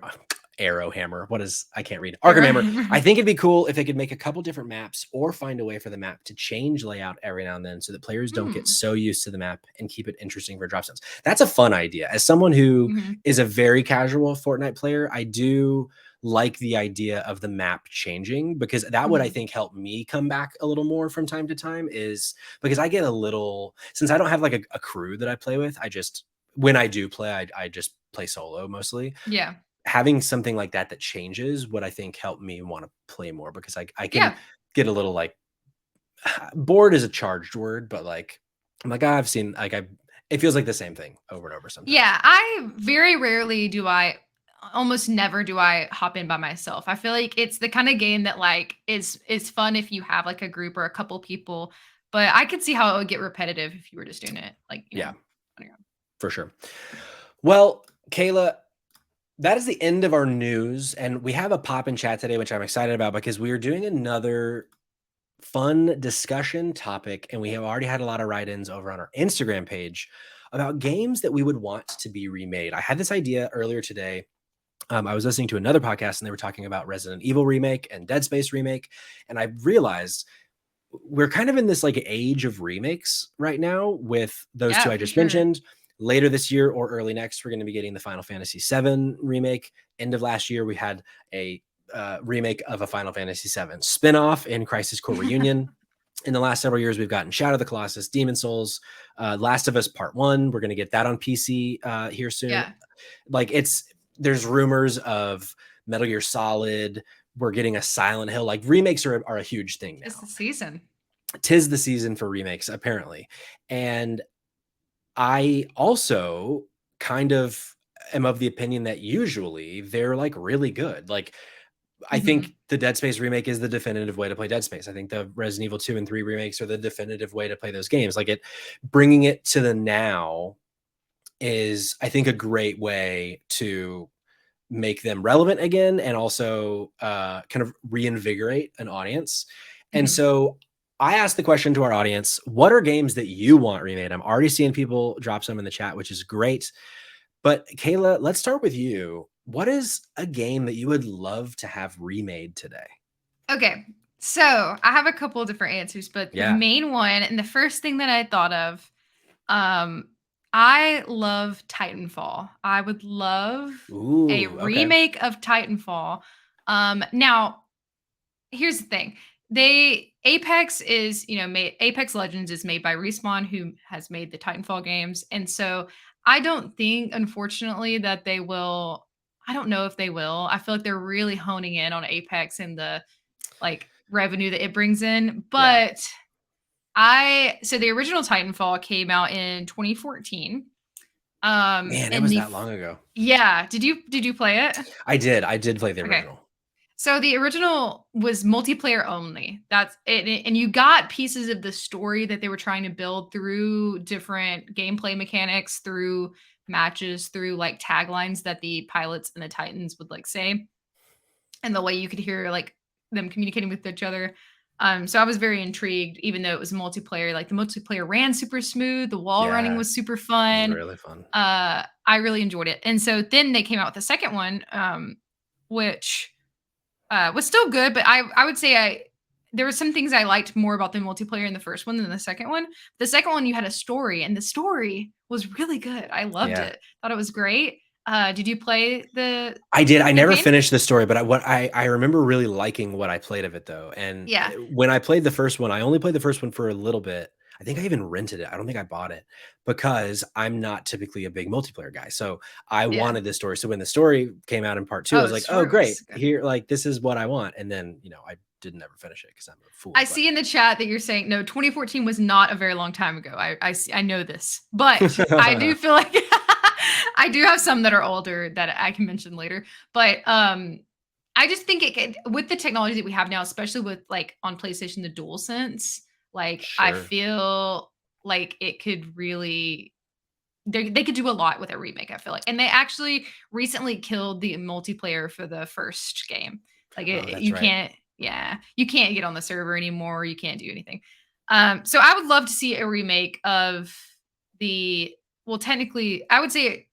Arrow Hammer. What is I can't read. Arkham Hammer. I Arrow. think it'd be cool if they could make a couple different maps or find a way for the map to change layout every now and then so that players don't get Hmm. so used to the map and keep it interesting for drop zones. That's a fun idea. As someone who Hmm. is a very casual Fortnite player, I do like the idea of the map changing because that would I Hmm. think help me come back a little more from time to time is because I get a little since I don't have like a crew that I play with, I just when I do play, I just play solo mostly. Yeah. Having something like that that changes would I think help me want to play more because I can Yeah. get a little like bored is a charged word, but like I'm like I've seen like I it feels like the same thing over and over sometimes. Yeah. I very rarely do almost never do I hop in by myself. I feel like it's the kind of game that like is fun if you have like a group or a couple people, but I could see how it would get repetitive if you were just doing it like, Yeah. on your own. For sure. Well, Kayla, that is the end of our news. And we have a pop in chat today, which I'm excited about because we are doing another fun discussion topic. And we have already had a lot of write-ins over on our Instagram page about games that we would want to be remade. I had this idea earlier today. I was listening to another podcast and they were talking about Resident Evil remake and Dead Space remake. And I realized we're kind of in this like age of remakes right now with those two Yeah, I for just sure. mentioned. Later this year or early next, we're going to be getting the Final Fantasy VII remake. End of last year, we had a remake of a Final Fantasy VII spinoff in Crisis Core Reunion. In the last several years, we've gotten Shadow of the Colossus, Demon Souls, Last of Us Part 1. We're going to get that on PC here soon. Yeah, Like there's rumors of Metal Gear Solid. We're getting a Silent Hill. Like remakes are a huge thing it's the now. season. Tis the season for remakes, apparently. And I also kind of am of the opinion that usually they're like really good. Like I Hmm. think the Dead Space remake is the definitive way to play Dead Space. I think the Resident Evil 2 and 3 remakes are the definitive way to play those games. Like bringing it to the now is, I think, a great way to make them relevant again and also kind of reinvigorate an audience. And Hmm. so I asked the question to our audience, what are games that you want remade? I'm already seeing people drop some in the chat, which is great. But Kayla, let's start with you. What is a game that you would love to have remade today? Okay, so I have a couple of different answers, but the Yeah. main one and the first thing that I thought of, um, I love Titanfall. I would love a Ooh, okay. remake of Titanfall. Now here's the thing. They Apex is, made Apex Legends is made by Respawn, who has made the Titanfall games. And so I don't think, unfortunately, that they will. I don't know if they will. I feel like they're really honing in on Apex and the like revenue that it brings in. Yeah. But so the original Titanfall came out in 2014. Man, it And was that long ago. yeah, did you play it? I did. I did play the Okay. original. So the original was multiplayer only. That's it, and you got pieces of the story that they were trying to build through different gameplay mechanics, through matches, through like taglines that the pilots and the Titans would like say, and the way you could hear like them communicating with each other. So I was very intrigued, even though it was multiplayer. Like the multiplayer ran super smooth, the wall running Yeah, was super it was fun. really fun. I really enjoyed it, and so then they came out with the second one, which was still good, but I would say there were some things I liked more about the multiplayer in the first one than the second one. The second one, you had a story, and the story was really good. I loved Yeah. it. Thought it was great. Did you play the I did. I never campaign? finished the story, but I remember really liking what I played of it though. And Yeah, when I played the first one, I only played the first one for a little bit. I think I even rented it. I don't think I bought it because I'm not typically a big multiplayer guy. So I yeah. wanted this story. So when the story came out in part two, I Oh, was the like, oh, story great. was good. Here, like, this is what I want. And then, I didn't ever finish it because I'm a I fool. see in the chat that you're saying no. 2014 was not a very long time ago. I know this, but I do But feel like I do have some that are older that I can mention later. But I just think with the technology that we have now, especially with like on PlayStation, the Dual Sense, like I sure. feel like it could really they could do a lot with a remake, I feel like. And they actually recently killed the multiplayer for the first game. Like Oh, that's you right. can't, yeah, you can't get on the server anymore. You can't do anything. So I would love to see a remake of the, well, technically, I would say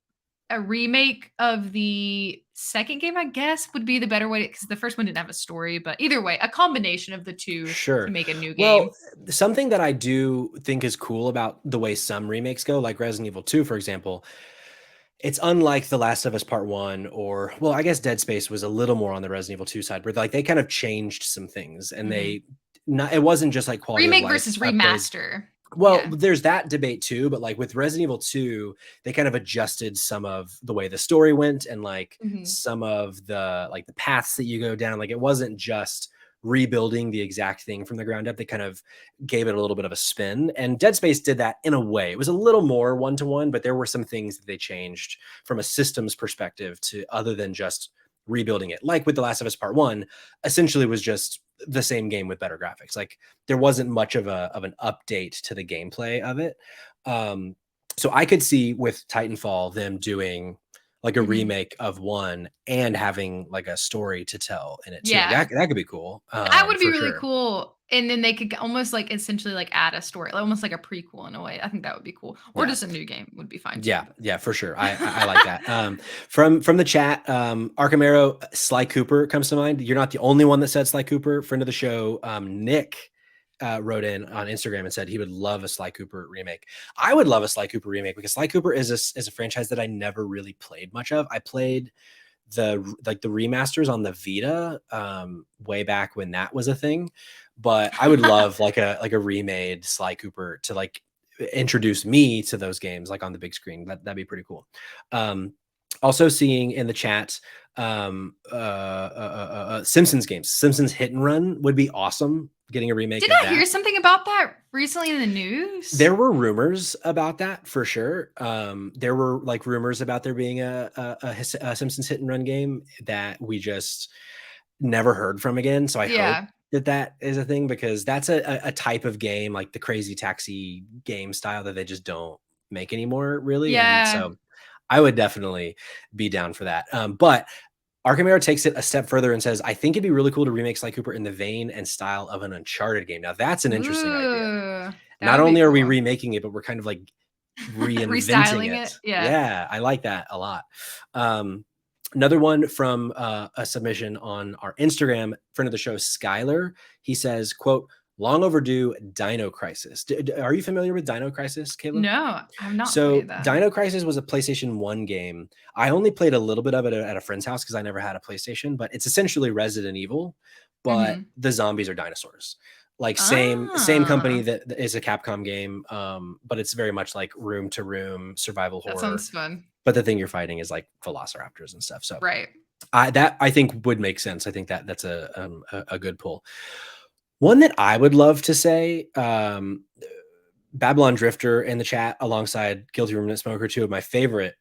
a remake of the second game, I guess, would be the better way because the first one didn't have a story. But either way, a combination of the two to Sure. make a new Well, game. something that I do think is cool about the way some remakes go, like Resident Evil 2, for example, it's unlike The Last of Us Part 1 or, well, I guess Dead Space was a little more on the Resident Evil 2 side, but like they kind of changed some things and Mhm. it wasn't just like quality of Remake life versus upgrades. remaster. Well, Yeah. there's that debate too, but like with Resident Evil 2, they kind of adjusted some of the way the story went and like Mhm. some of the paths that you go down. Like it wasn't just rebuilding the exact thing from the ground up. They kind of gave it a little bit of a spin. And Dead Space did that in a way. It was a little more one-to-one, but there were some things that they changed from a systems perspective to other than just rebuilding it. Like with The Last of Us Part 1, essentially was just the same game with better graphics. Like there wasn't much of an update to the gameplay of it. So I could see with Titanfall them doing like a Mhm. remake of 1 and having like a story to tell in it too. Yeah. That could be cool, That would be for really sure. cool, and then they could almost, like, essentially, like, add a story, almost like a prequel in a way. I think that would be cool, or Yeah. just a new game would be fine too, Yeah, but yeah, for sure. I like that. From the chat, Arkham Arrow, Sly Cooper comes to mind. You're not the only one that said Sly Cooper. Friend of the show, Nick, wrote in on Instagram and said he would love a Sly Cooper remake. I would love a Sly Cooper remake because Sly Cooper is a franchise that I never really played much of. I played the remasters on the Vita way back when that was a thing, but I would love like a remade Sly Cooper to like introduce me to those games like on the big screen. That'd be pretty cool. Also seeing in the chat Simpsons games. Simpsons Hit and Run would be awesome. Getting a remake Did of I hear that. something about that recently in the news? There were rumors about that for sure. There were like rumors about there being a Simpsons Hit and Run game that we just never heard from again. So I hope Yeah. that that is a thing because that's a type of game like the Crazy Taxi game style that they just don't make anymore, really. And Yeah. so I would definitely be down for that. But Arkham Arrow takes it a step further and says, I think it'd be really cool to remake Sly Cooper in the vein and style of an Uncharted game. Now, that's an interesting idea. Ooh, that Not would be only are we cool. remaking it, but we're kind of like reinventing Restyling it. it? Yeah. Yeah, I like that a lot. Another one from a submission on our Instagram, friend of the show, Skylar. He says, quote, long overdue Dino Crisis. Are you familiar with Dino Crisis, Kayla? No, I've not So played that. Dino Crisis was a PlayStation 1 game. I only played a little bit of it at a friend's house because I never had a PlayStation, but it's essentially Resident Evil, but Mhm. the zombies are dinosaurs. Like same company Ah, that is a Capcom game, but it's very much like room to room survival that horror. sounds fun. But the thing you're fighting is like velociraptors and stuff. So Right. I think would make sense. I think that's a good pull. One that I would love to say, Babylon Drifter in the chat alongside Guilty Remnant Smoker, two of my favorite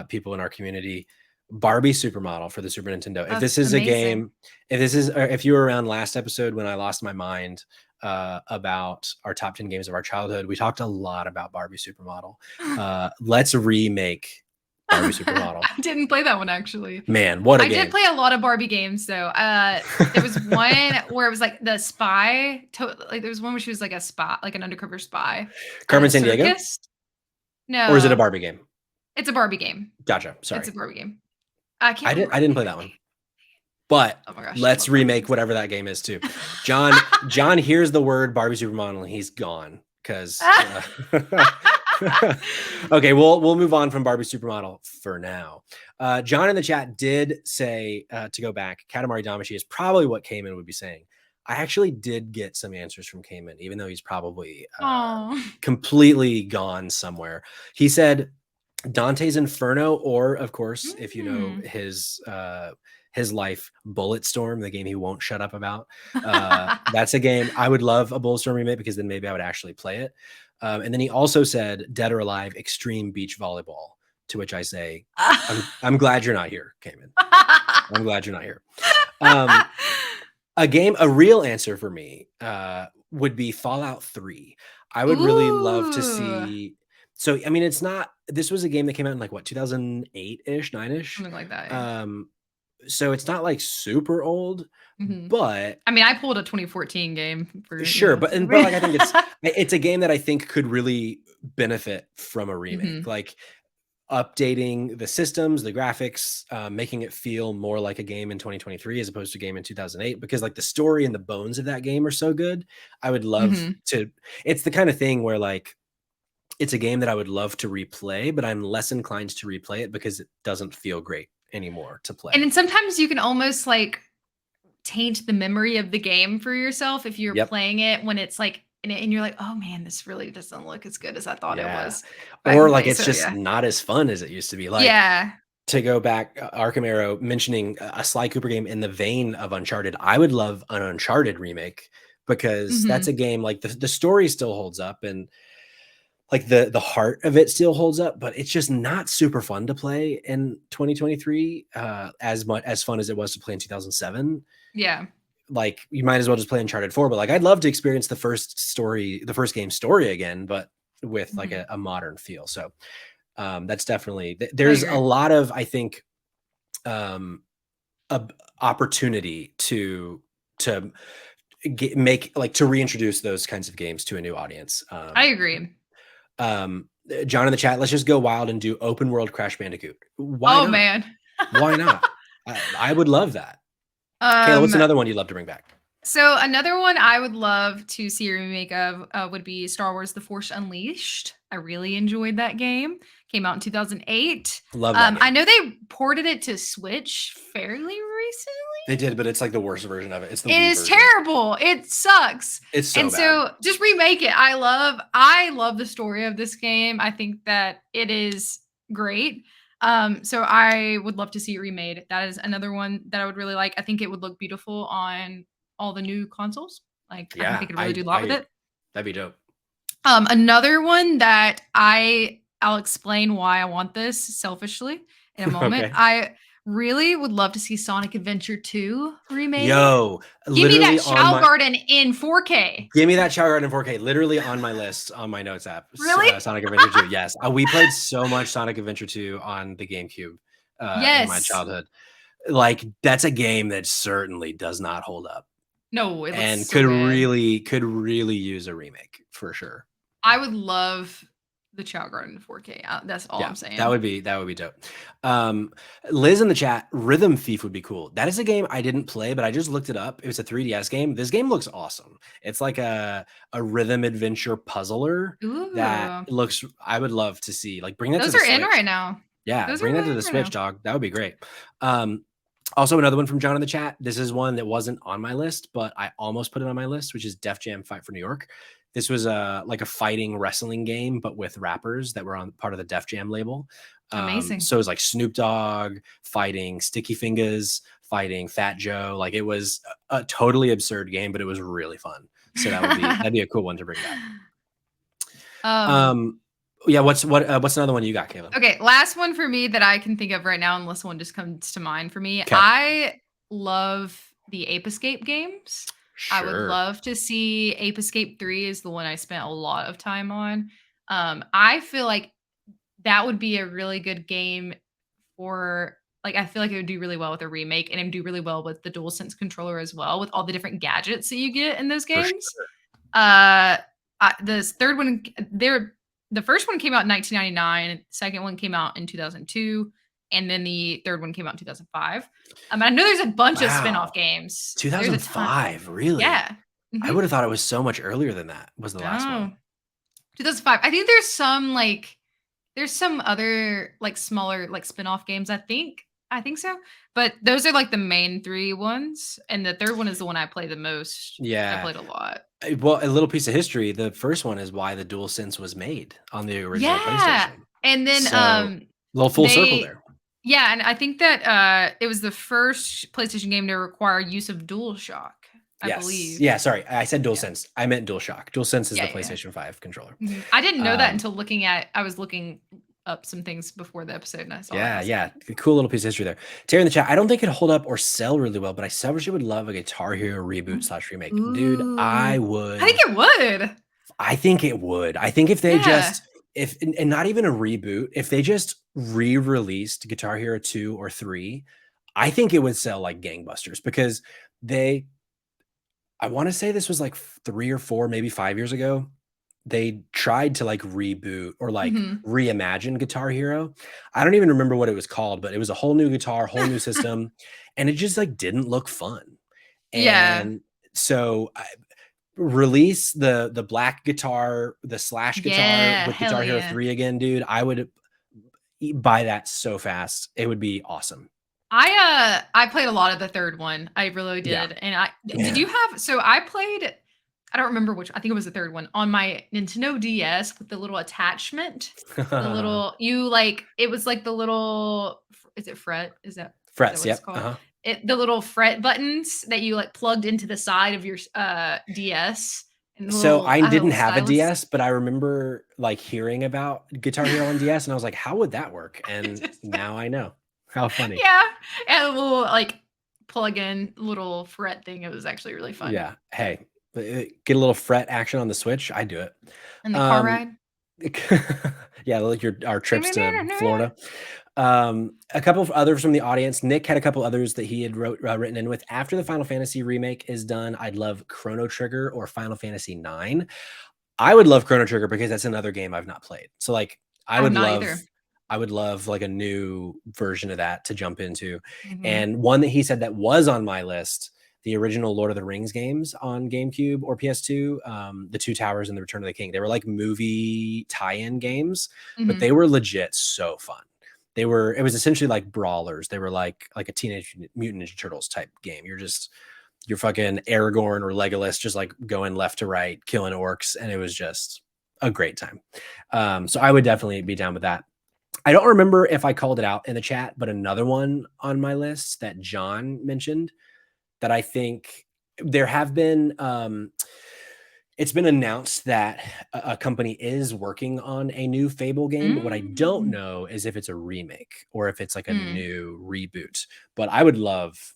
people in our community. Barbie Supermodel for the Super Nintendo. If That's this is a amazing. game, if you were around last episode when I lost my mind about our top 10 games of our childhood, we talked a lot about Barbie Supermodel. Let's remake Barbie Supermodel. I didn't play that one actually. Man, what a I did game. play a lot of Barbie games though. There was one where it was like the spy. Like there was one where she was like a spy, like an undercover spy at a Carmen Sandiego? circus. Or is it a No, Barbie game? it's a Barbie game. Gotcha. It's Sorry. a Barbie game. I can't remember I what the didn't name play of that the one. game. But Oh my gosh, I let's love Barbie remake games. whatever that game is too. John hears the word Barbie Supermodel and he's gone because okay, we'll move on from Barbie Supermodel for now. John in the chat did say to go back, Katamari Damacy is probably what Cayman would be saying. I actually did get some answers from Cayman, even though he's probably Oh. completely gone somewhere. He said Dante's Inferno, or of course, if you know his life, Bulletstorm, the game he won't shut up about. That's a game I would love a Bulletstorm remake because then maybe I would actually play it. And then he also said Dead or Alive Extreme Beach Volleyball, to which I say, I'm glad you're not here, Cayman. I'm glad you're not here. A real answer for me would be Fallout 3. I would really love to Ooh. see. So, I mean, this was a game that came out in like what, 2008-ish, 9-ish. Something like that, yeah. So it's not like super old, Mhm. but I mean, I pulled a 2014 game for sure. But so like I think it's a game that I think could really benefit from a remake. Mhm. Like updating the systems, the graphics, making it feel more like a game in 2023 as opposed to a game in 2008, because like the story and the bones of that game are so good. I would love Mhm. to, it's the kind of thing where like, it's a game that I would love to replay, but I'm less inclined to replay it because it doesn't feel great anymore to And play. then sometimes you can almost like taint the memory of the game for yourself if you're Yep. playing it when it's like and you're like, "Oh man, this really doesn't look as good as I thought it Yeah. was back in Or the like, day." it's So just yeah. not as fun as it used to be. Like, Yeah. to go back, Arkham Arrow mentioning a Sly Cooper game in the vein of Uncharted, I would love an Uncharted remake because that's a Mhm. game like the story still holds up and like the heart of it still holds up, but it's just not super fun to play in 2023 as much as fun as it was to play in 2007. Yeah. Like you might as well just play Uncharted 4, but like I'd love to experience the first game story again, but with like Mhm. a modern feel. So that's definitely I there's a agree. lot of, I think, um, opportunity to make like to reintroduce those kinds of games to a new audience. I agree. Um, John in the chat, let's just go wild and do open world Crash Bandicoot. Why Oh, not? man. Why not? I would love that. Kayla, what's Um, another one you'd love to bring back? so another one I would love to see a remake of would be Star Wars: The Force Unleashed. I really enjoyed that game. Came out in 2008. Love that I game. know they ported it to Switch fairly recently. They did, but it's like the worst version of it. It's the It Wii is version. terrible. It sucks. It's so And bad. so just remake it. I love the story of this game. I think that it is great. So I would love to see it remade. That is another one that I would really like. I think it would look beautiful on all the new consoles. Like I think they Yeah, could really I do a lot with I it. that'd be dope. Another one that I'll explain why I want this selfishly in a moment. Okay. I really would love to see Sonic Adventure 2 remade. Yo, Give me that literally on Shao my Garden in 4K. give me that Shower Garden in 4K. Literally on my list on my notes app. Really? Sonic Adventure 2. Yes, we played so much Sonic Adventure 2 on the GameCube in my Yes. childhood. Like that's a game that certainly does not hold up No, it looks and so good. could really use a remake for sure. I would love the Chow Garden in 4K. That's all Yeah, I'm saying. that would be dope. Um, Liz in the chat, Rhythm Thief would be cool. That is a game I didn't play, but I just looked it up. It was a 3DS game. This game looks awesome. It's like a rhythm adventure puzzler that Ooh. looks. I would love to see. Like bring that to Those the are in Switch. right now. Yeah, Those are bring that really to in the right Switch, now. dog. That would be great. Um, Also, another one from John in the chat. This is one that wasn't on my list, but I almost put it on my list, which is Def Jam Fight for New York. This was like a fighting wrestling game, but with rappers that were on part of the Def Jam label. Amazing. So it was like Snoop Dogg fighting Sticky Fingers, fighting Fat Joe. Like it was a totally absurd game, but it was really fun. So that'd be a cool one to bring back. um, Um, yeah. What's another one you got, Kayla? okay, last one for me that I can think of right now, unless one just comes to mind for me. Okay. I love the Ape Escape games. I would Sure. love to see Ape Escape 3 is the one I spent a lot of time on. I feel like that would be a really good game for like I feel like it would do really well with a remake and it would do really well with the DualSense controller as well with all the different gadgets that you get in those For games. sure. Uh, this third one, the first one came out in 1999. The second one came out in 2002, and then the third one came out in 2005. I know there's a bunch of spin-off Wow. games. There's a ton. 2005, really? Yeah. I Mhm. would have thought it was so much earlier than that was the last No. one. 2005. I think there's some other like smaller like spin-off games, I think. I think so. But those are like the main three ones. And the third one is the one I play the most. I Yeah. played a lot. Well, a little piece of history. The first one is why the DualSense was made on the original Yeah. PlayStation. And then So, a little full circle they there. yeah, and I think that it was the first PlayStation game to require use of DualShock, I Yes. believe. Yeah, sorry. I said Yeah. DualSense. I meant DualShock. DualSense is Yeah, the yeah. PlayStation 5 controller. I didn't know that Um, until I was looking up some things before the episode and I saw it and I yeah, was like, yeah. Cool little piece of history there. Terry in the chat. I don't think it'd hold up or sell really well, but I selfishly would love a Guitar Hero reboot slash remake. Dude, ooh. I think it would. I think it would. I think if they Yeah. just if and not even a reboot, if they just re-released Guitar Hero 2 or 3, I think it would sell like gangbusters because they I want to say this was like 3 or 4, maybe 5 years ago. They tried to like reboot or like Mhm. reimagine Guitar Hero. I don't even remember what it was called, but it was a whole new guitar, whole new system, and it just like didn't look fun. Yeah. And so release the black guitar, the slash guitar Yeah, with hell Guitar Hero yeah. 3 again, dude. I would buy that so fast. It would be awesome. I played a lot of the third one. I really Yeah. did. And I did Yeah. you have so I played I don't remember which I think it was the third one on my Nintendo DS with the little attachment. The little you like it was like the little is it fret? Is that Frets, what it's yep. called? Uh-huh. The little fret buttons that you like plugged into the side of your DS and the So little I I had a didn't little have a stylus. DS, but I remember like hearing about Guitar Hero on DS and I was like, how would that work? And now I know. How funny. Yeah. And a little like plug in little fret thing. It was actually really fun. Yeah. Hey, get a little fret action on the Switch. I do it. And the car Um, ride. Yeah, like our trips to Florida. A couple of others from the audience. Nick had a couple others that he had written in with. After the Final Fantasy remake is done, I'd love Chrono Trigger or Final Fantasy 9. I would love Chrono Trigger because that's another game I've not played. So like I have not either. I would love like a new version of that to jump into. Mhm. And one that he said that was on my list, the original Lord of the Rings games on GameCube or PS2, the Two Towers and the Return of the King. They were like movie tie-in games, but Mhm. they were legit so fun. It was essentially like brawlers. They were like a Teenage Mutant Ninja Turtles type game. You're fucking Aragorn or Legolas, just like going left to right, killing orcs, and it was just a great time. So I would definitely be down with that. I don't remember if I called it out in the chat, but another one on my list that John mentioned that I think there have been it's been announced that a company is working on a new Fable game. What I don't Mm. know is if it's a remake or if it's like a Mm. new reboot. But I would love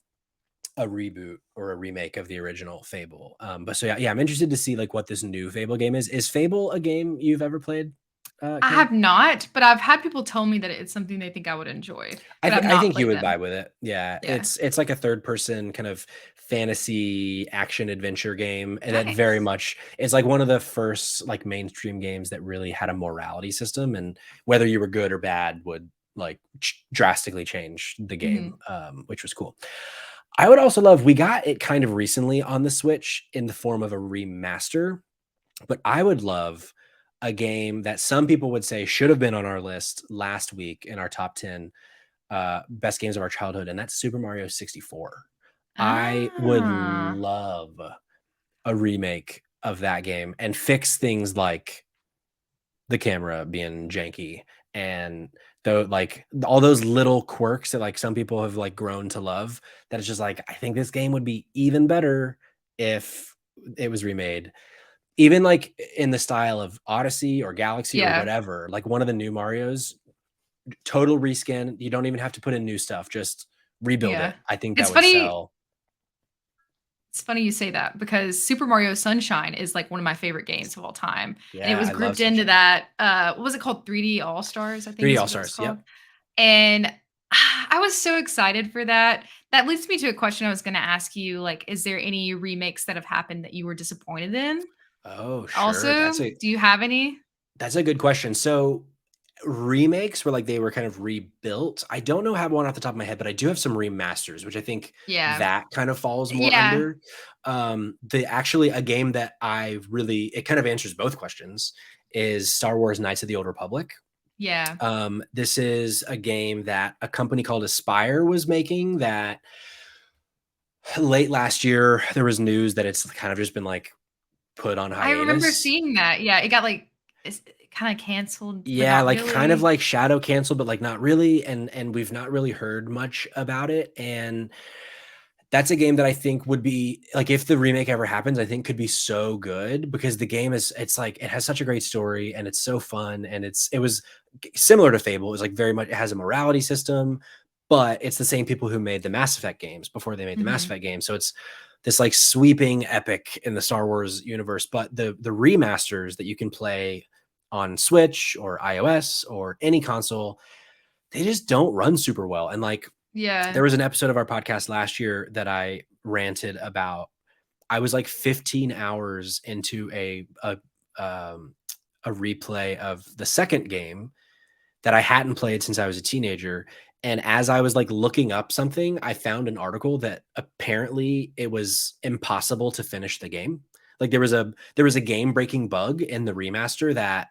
a reboot or a remake of the original Fable. But so yeah, I'm interested to see like what this new Fable game is. Is Fable a game you've ever played, I Kayla? have not, but I've had people tell me that it's something they think I would enjoy, but I've I not think you played would them. vibe with it. Yeah, Yeah. it's like a third person kind of fantasy action adventure game, and that very Nice. much is like one of the first like mainstream games that really had a morality system, and whether you were good or bad would like drastically change the game, Mhm. which was cool. I would also love. We got it kind of recently on the Switch in the form of a remaster, but I would love a game that some people would say should have been on our list last week in our top 10 best games of our childhood, and that's Super Mario 64. I would Ah. love a remake of that game and fix things like the camera being janky and though like all those little quirks that like some people have like grown to love, that it's just like I think this game would be even better if it was remade, even like in the style of Odyssey or Galaxy or Yeah. whatever, like one of the new Marios, total reskin. You don't even have to put in new stuff. Just rebuild Yeah. it. I think that It's would funny sell. it's funny you say that because Super Mario Sunshine is, like, one of my favorite games of all time, and it Yeah, was I love grouped into Sunshine. that, what was it called? 3D All Stars, I think 3D is All what it was Stars. called, Yep. and I was so excited for that. That leads me to a question I was gonna ask you, like, is there any remakes that have happened that you were disappointed in? Oh, sure. Also, do you have any? That's a good question. So remakes where like they were kind of rebuilt. I don't know have one off the top of my head, but I do have some remasters, which I think Yeah. that kind of falls more Yeah. under. The actually a game that I really it kind of answers both questions is Star Wars Knights of the Old Republic. Yeah. This is a game that a company called Aspire was making that late last year there was news that it's kind of just been like put on I remember hiatus. seeing that. Yeah, it got, like, it's kinda canceled, but Yeah, not like kind of really. like shadow canceled, but like not really. And we've not really heard much about it. And that's a game that I think would be like if the remake ever happens, I think could be so good because the game is it's like it has such a great story and it's so fun and it was similar to Fable. It was like very much it has a morality system, but it's the same people who made the Mass Effect games before they made the Mass Mhm. Effect games. So it's this like sweeping epic in the Star Wars universe. But the remasters that you can play on Switch or iOS or any console, they just don't run super well. And like Yeah. there was an episode of our podcast last year that I ranted about. I was like 15 hours into um, a replay of the second game that I hadn't played since I was a teenager. And as I was like looking up something, I found an article that apparently it was impossible to finish the game. Like there was a game breaking bug in the remaster that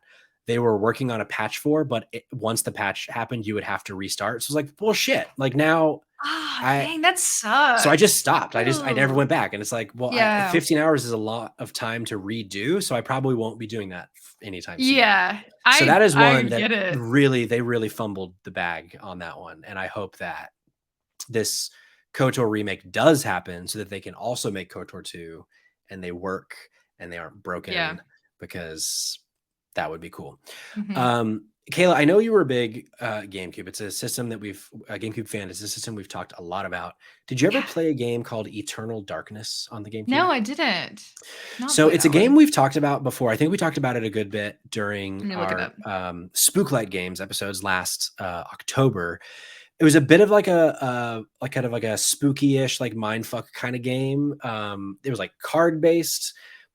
they were working on a patch for, but once the patch happened, you would have to restart. So it's like bullshit. Like now Ah, I dang, that so I just sucks. stopped. I never Ooh. went back, and it's like, well, Yeah. 15 hours is a lot of time to redo, so I probably won't be doing that anytime soon. Yeah. So that is I one that get it. really they really fumbled the bag on that one, and I hope that this KOTOR remake does happen so that they can also make KOTOR 2 and they work and they aren't Yeah. broken because That would be cool. Mhm. Kayla, I know you were a big GameCube. It's a system that we've a GameCube fan. It's a system we've talked a lot about. Did you ever Yeah. play a game called Eternal Darkness on the GameCube? No, I didn't. Not So play it's a that game one. we've talked about before. I think we talked about it a good bit during Let me look it our up. Spooklight Games episodes last October. It was a bit of like like kind of like a spooky-ish, like mindfuck kind of game. It was like card based,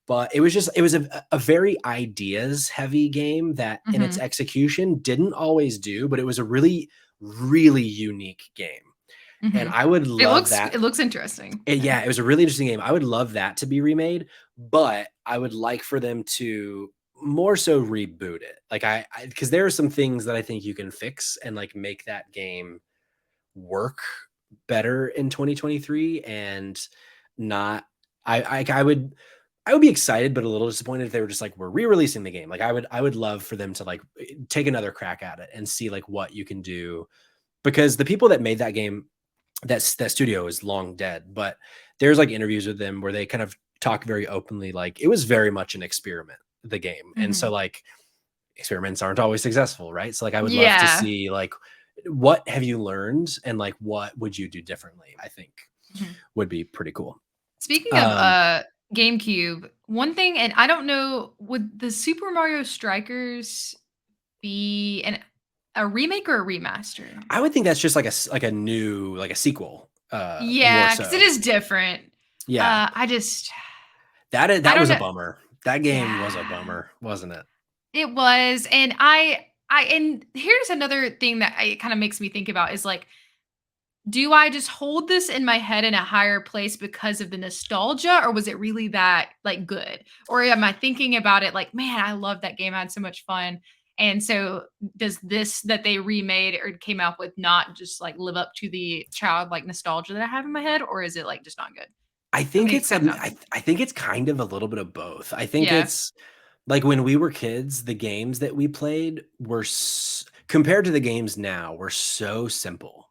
but it was a very ideas heavy game that in its Mhm. execution didn't always do, but it was a really, really unique game. And Mhm. I would love that. It looks interesting. Yeah. Yeah, it was a really interesting game. I would love that to be remade, but I would like for them to more so reboot it. Like because there are some things that I think you can fix and like make that game work better in 2023 and not I would be excited but a little disappointed if they were just like we're re-releasing the game. Like I would love for them to like take another crack at it and see like what you can do because the people that made that game that studio is long dead, but there's like interviews with them where they kind of talk very openly like it was very much an experiment, the game. And so Mhm. like experiments aren't always successful, right? So like I would love to Yeah. see like what have you learned and like what would you do differently, I think Mhm. would be pretty cool. Speaking of Um GameCube, one thing, and I don't know, would the Super Mario Strikers be a remake or a remaster? I would think that's just like like a new like a sequel more Yeah, because it so. is different. Yeah. I just I That don't was a know. bummer. That game was a Yeah. bummer, wasn't it? It was, and and here's another thing that it kinda makes me think about is, like, do I just hold this in my head in a higher place because of the nostalgia, or was it really that, like, good? Or am I thinking about it like, "Man, I love that game, I had so much fun." And so, does this that they remade or came out with not just, like, live up to the childlike nostalgia that I have in my head, or is it, like, just not good? I I think mean, it's except not good. I think it's kind of a little bit of both. I think Yeah. it's like when we were kids, the games that we played were compared to the games now were so simple.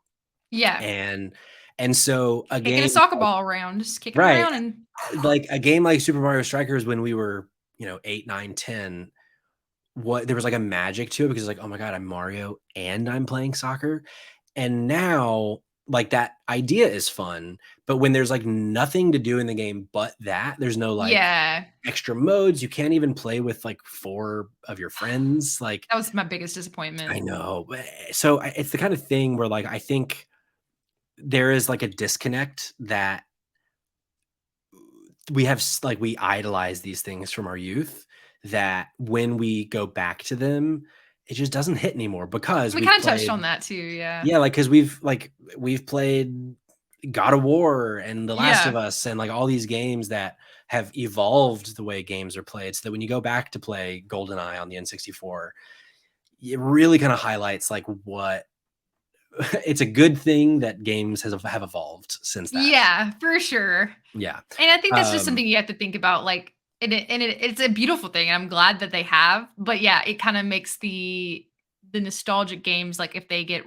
Yeah. And so a Kicking a game soccer like ball around, just kick it right, around and like a game like Super Mario Strikers when we were, 8, 9, 10. What there was like a magic to it because like, "Oh my god, I'm Mario and I'm playing soccer." And now, like, that idea is fun, but when there's, like, nothing to do in the game but that, there's no, like, yeah. extra modes, you can't even play with, like, 4 of your friends, like That was my biggest disappointment. I know, so I it's the kind of thing where, like, I think there is, like, a disconnect that we have like we idolize these things from our youth that when we go back to them, it just doesn't hit anymore because We we've kinda touched played on that too, yeah. yeah, like we've played God of War and The Last of Yeah. Us and like all these games that have evolved the way games are played so that when you go back to play GoldenEye on the N64, it really kind of highlights like what it's a good thing that games have evolved since that. Yeah, for sure. Yeah. And I think that's just Um something you have to think about, like, it's a beautiful thing, and I'm glad that they have, but yeah, it kinda makes the nostalgic games, like, if they get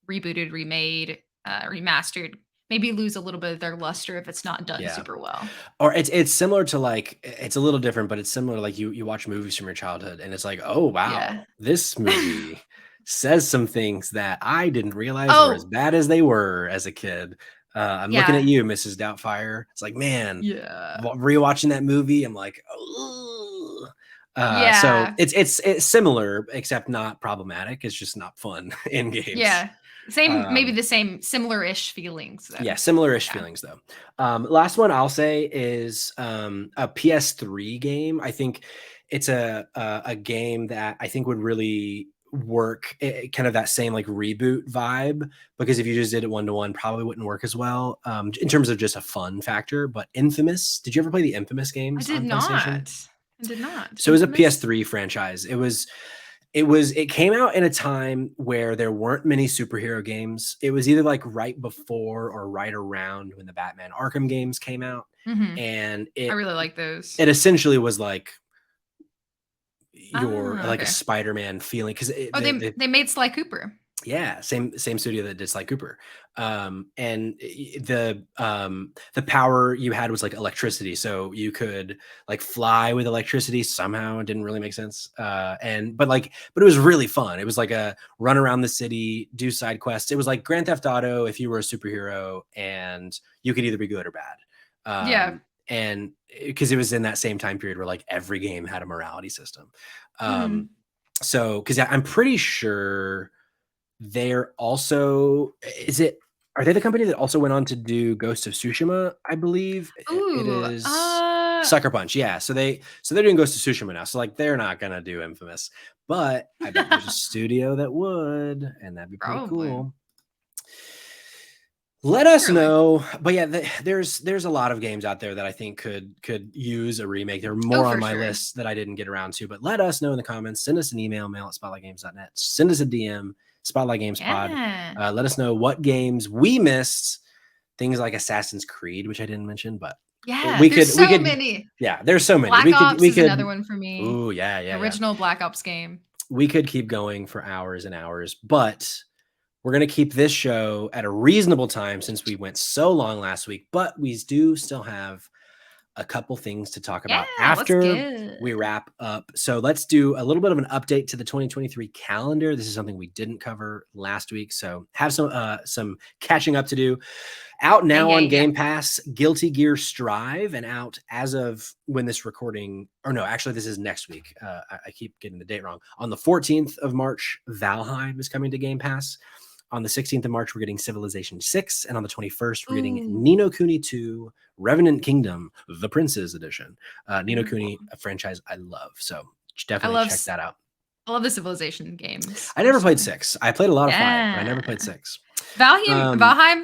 rebooted, remade, remastered, maybe lose a little bit of their luster if it's not done yeah. super well. Or it's similar to like it's a little different, but it's similar to like you watch movies from your childhood and it's like, "Oh, Yeah. wow. This movie says some things that I didn't realize were as Oh, bad as they were as a kid." I'm looking at yeah. you, Mrs. Doubtfire. It's like, man, Yeah. rewatching that movie, I'm like, "Ugh." So Yeah. it's similar except not problematic. It's just not fun in games. Yeah. Same maybe Um the same similar-ish feelings yeah, though. similar-ish Yeah. feelings though. Last one I'll say is a PS3 game. I think it's a game that I think would really work, kind of that same like reboot vibe. Because if you just did it one to one, probably wouldn't work as well in terms of just a fun factor. But Infamous, did you ever play the Infamous I games did on PlayStation? not. I did not. So it was a Infamous? PS3 franchise. It came out in a time where there weren't many superhero games. It was either like right before or right around when the Batman Arkham games came out, Mhm. and I really like those. it essentially was like your Ah, like a okay. Spider-Man feeling because Oh, they made Sly Cooper. Yeah, same studio that did Sly Cooper. And the power you had was like electricity, so you could like fly with electricity somehow. It didn't really make sense. But it was really fun. It was like a run around the city, do side quests. It was like Grand Theft Auto if you were a superhero, and you could either be good or bad. Yeah. And because it was in that same time period where like every game had a morality system. Mhm. So because I'm pretty sure they're also are they the company that also went on to do Ghost of Tsushima? I believe it Ooh, is Sucker Punch. Yeah, so they're doing Ghost of Tsushima now. So like they're not gonna do Infamous, but I bet there's a studio that would, and that'd be pretty probably. cool. Let us Surely. know. But yeah, there's a lot of games out there that I think could use a remake. There are Oh, more on for my sure. list that I didn't get around to, but let us know in the comments. Send us an email, mail@spotlightgames.net. Send us a DM, Spotlight Games Pod. Yeah. Let us know what games we missed. Things like Assassin's Creed, which I didn't mention, but Yeah, there's we so could many. yeah, there's so many. Black Ops We is another could one for me. ooh, yeah. Original Black Ops game. We could keep going for hours and hours, but we're going to keep this show at a reasonable time since we went so long last week, but we do still have a couple things to talk about Yeah, let's after get we wrap up. So let's do a little bit of an update to the 2023 calendar. This is something we didn't cover last week, so have some catching up to do. Out now on yeah. Game Pass, Guilty Gear Strive, and out as of when this recording, or no, actually this is next week. I keep getting the date wrong. On the 14th of March, Valheim is coming to Game Pass. On the 16th of March, we're getting Civilization 6. And on the 21st, we're getting Ooh. Ni no Kuni 2, Revenant Kingdom, the Prince's Edition. Ni no Ooh. Kuni, a franchise I love. So I definitely love check that out. I love the Civilization games. I They're never so played 6. I played a lot of 5, but I Yeah. never played 6. Valheim. Valheim,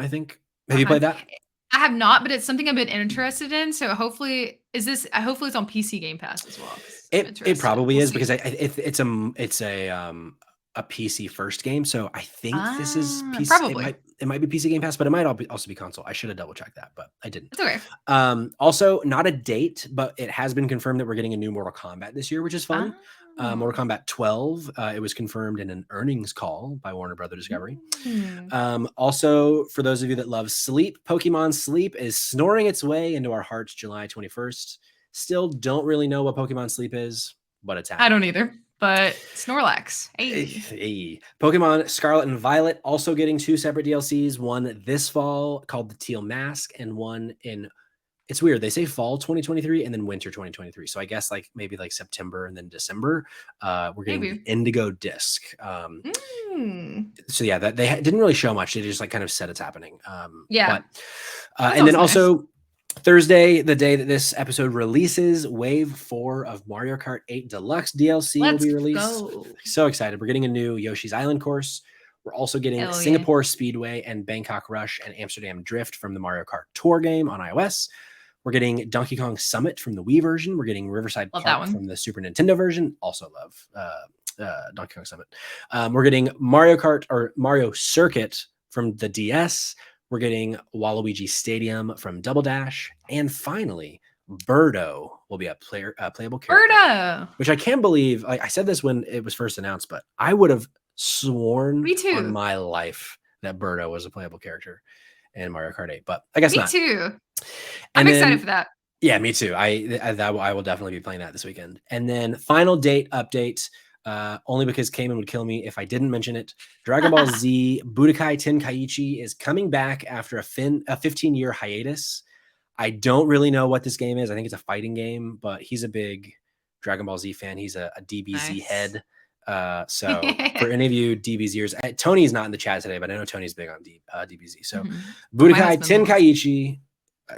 I think. Have you Valheim. played that? I have not, but it's something I've been interested in. So hopefully, hopefully it's on PC Game Pass as well. 'Cause I'm It interested. probably We'll is see. because it's a PC first game, so I think this is Ah, PC. probably. It might be PC Game Pass, but it might also be console. I should have double checked that, but I didn't. It's okay. Also, not a date, but it has been confirmed that we're getting a new Mortal Kombat this year, which is fun. Oh. Mortal Kombat 12. It was confirmed in an earnings call by Warner Brother Discovery. Mm. Also, for those of you that love Sleep, Pokemon Sleep is snoring its way into our hearts July 21st. Still don't really know what Pokemon Sleep is, but it's happening. I don't either, but Snorlax. Hey. Pokemon Scarlet and Violet also getting 2 separate DLCs, one this fall called the Teal Mask and one in, it's weird, they say fall 2023 and then winter 2023. So I guess like maybe like September and then December, we're getting the Maybe. Indigo Disc. So yeah, that they didn't really show much. They just like kind of said it's happening. Yeah. And then nice. also Thursday, the day that this episode releases, Wave 4 of Mario Kart 8 Deluxe DLC will be released. Go. So excited. We're getting a new Yoshi's Island course. We're also getting Hell Singapore Speedway and Bangkok Rush and Amsterdam Drift from the Mario Kart Tour game on iOS. We're getting Donkey Kong Summit from the Wii version. We're getting Riverside Park from the Super Nintendo version. Also love Donkey Kong Summit. We're getting Mario Kart or Mario Circuit from the DS. We're getting Waluigi Stadium from Double Dash. And finally, Birdo will be a playable character. Birdo! Which I can't believe. Like I said this when it was first announced, but I would have sworn on my life that Birdo was a playable character in Mario Kart 8, but I guess not. Me too. I'm excited for that. Yeah, me too. I will definitely be playing that this weekend. And then final date update, only because Cayman would kill me if I didn't mention it. Dragon Ball Z Budokai Tenkaichi is coming back after a 15-year hiatus. I don't really know what this game is. I think it's a fighting game, but he's a big Dragon Ball Z fan. He's a DBZ head. So for any of you DBZers, Tony's not in the chat today, but I know Tony's big on DBZ. So Budokai Tenkaichi.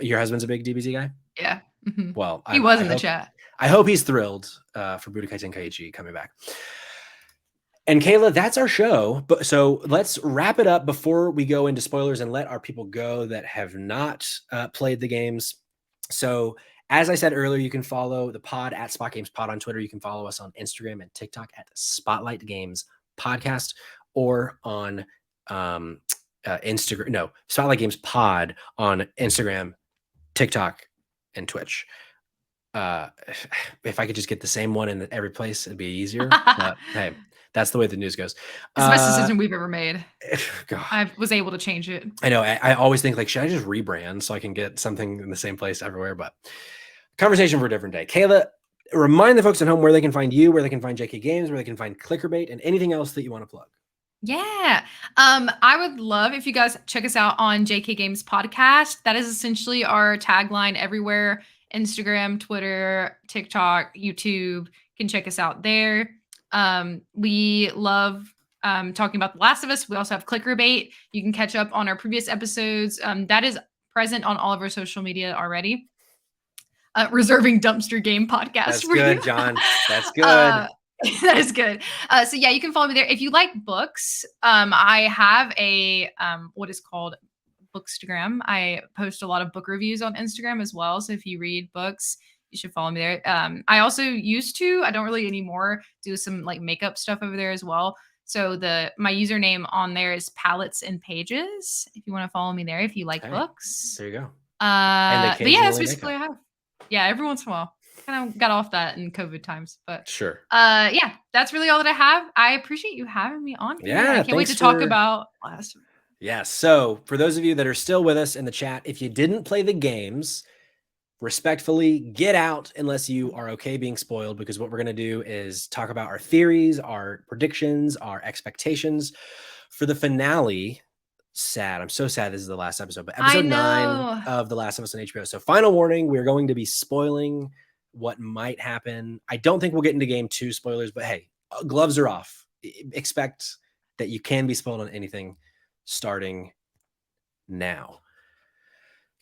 Your husband's a big DBZ guy? Yeah. Well, he was in the chat. I hope he's thrilled for Budokai Tenkaichi coming back. And Kayla, that's our show. But so let's wrap it up before we go into spoilers and let our people go that have not played the games. So as I said earlier, you can follow the pod at Spot Games Pod on Twitter. You can follow us on Instagram and TikTok at Spotlight Games Podcast, or on Instagram. No, Spotlight Games Pod on Instagram, TikTok, and Twitch. If I could just get the same one in every place, it'd be easier. But hey, That's the way the news goes. It's the best decision we've ever made. God. I was able to change it. I know. I always think like, should I just rebrand so I can get something in the same place everywhere? But conversation for a different day. Kayla, remind the folks at home where they can find you, where they can find JK Games, where they can find Clickerbait, and anything else that you want to plug. Yeah. I would love if you guys check us out on JK Games Podcast. That is essentially our tagline everywhere. Instagram, Twitter, TikTok, YouTube. You can check us out there. We love talking about The Last of Us. We also have Clickerbait. You can catch up on our previous episodes. That is present on all of our social media already. Reserving Dumpster Game Podcast That's for good, you. John. That's good. That is good. So yeah, you can follow me there. If you like books, I have a what is called Bookstagram. I post a lot of book reviews on Instagram as well. So if you read books, you should follow me there. I also used to, I don't really anymore, do some like makeup stuff over there as well. So my username on there is Palettes and Pages. If you want to follow me there, if you like books. There you go. But yeah, that's basically what I have. Yeah, every once in a while. Kind of got off that in COVID times, but sure. Yeah, that's really all that I have. I appreciate you having me on here. Yeah, I can't wait to talk about Last of Us. Yeah. So for those of you that are still with us in the chat, if you didn't play the games, respectfully get out unless you are okay being spoiled, because what we're going to do is talk about our theories, our predictions, our expectations for the finale. Sad. I'm so sad this is the last episode, but episode 9 of The Last of Us on HBO. So final warning, we're going to be spoiling what might happen. I don't think we'll get into game 2 spoilers, but hey, gloves are off. Expect that you can be spoiled on anything starting now.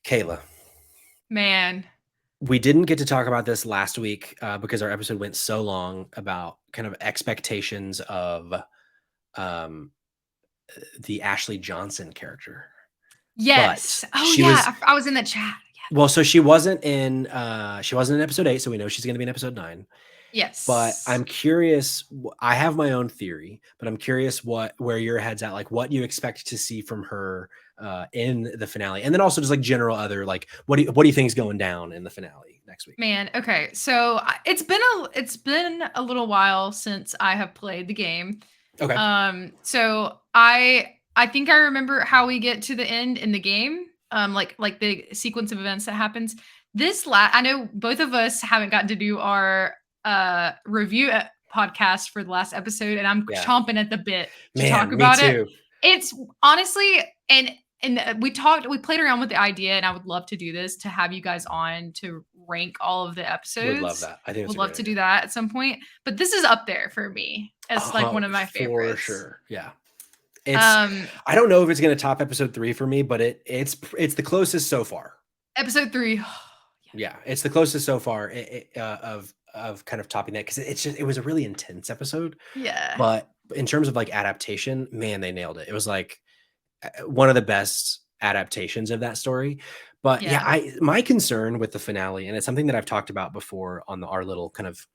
Kayla. Man. We didn't get to talk about this last week because our episode went so long about kind of expectations of the Ashley Johnson character. Yes. But I was in the chat. Yeah. Well, so she wasn't in episode 8, so we know she's going to be in episode 9. Yes. But I'm curious. I have my own theory, but I'm curious where your head's at, like what you expect to see from her in the finale, and then also just like general other, like what do you think is going down in the finale next week? Man, okay. So it's been a little while since I have played the game. Okay. So I think I remember how we get to the end in the game. Like the sequence of events that happens. I know both of us haven't gotten to do our review podcast for the last episode, and I'm chomping at the bit to talk about it. It's honestly, and we played around with the idea, and I would love to do this, to have you guys on to rank all of the episodes. Would love that. I think would love to do that at some point. But this is up there for me as like one of my favorites. For sure. Yeah. It's I don't know if it's going to top episode 3 for me, but it's the closest so far. Episode 3. Yeah, it's the closest so far of kind of topping that, because it was a really intense episode. Yeah. But in terms of like adaptation, man, they nailed it. It was like one of the best adaptations of that story. But my concern with the finale, and it's something that I've talked about before on our little kind of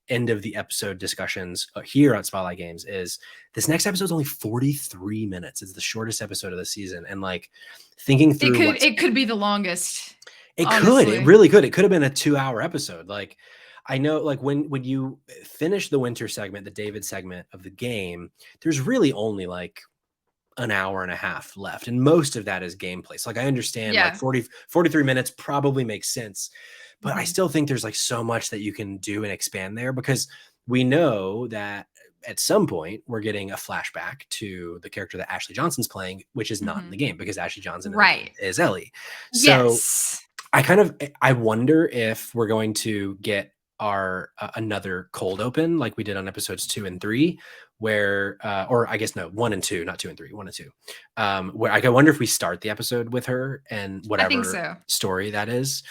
end of the episode discussions here at Spotlight Games, is this next episode is only 43 minutes. It's the shortest episode of the season. And like thinking through it could be the longest. It really could. It could have been a 2-hour episode. Like, I know, like when you finish the winter segment, the David segment of the game, there's really only like an hour and a half left. And most of that is gameplay. So like, I understand like 43 minutes probably makes sense, but I still think there's like so much that you can do and expand there, because we know that at some point we're getting a flashback to the character that Ashley Johnson's playing, which is not in the game, because Ashley Johnson is Ellie. So I wonder if we're going to get our another cold open like we did on episodes 2 and 3, where or I guess no, 1 and 2, not 2 and 3, 1 and 2, where I wonder if we start the episode with her and whatever story that is.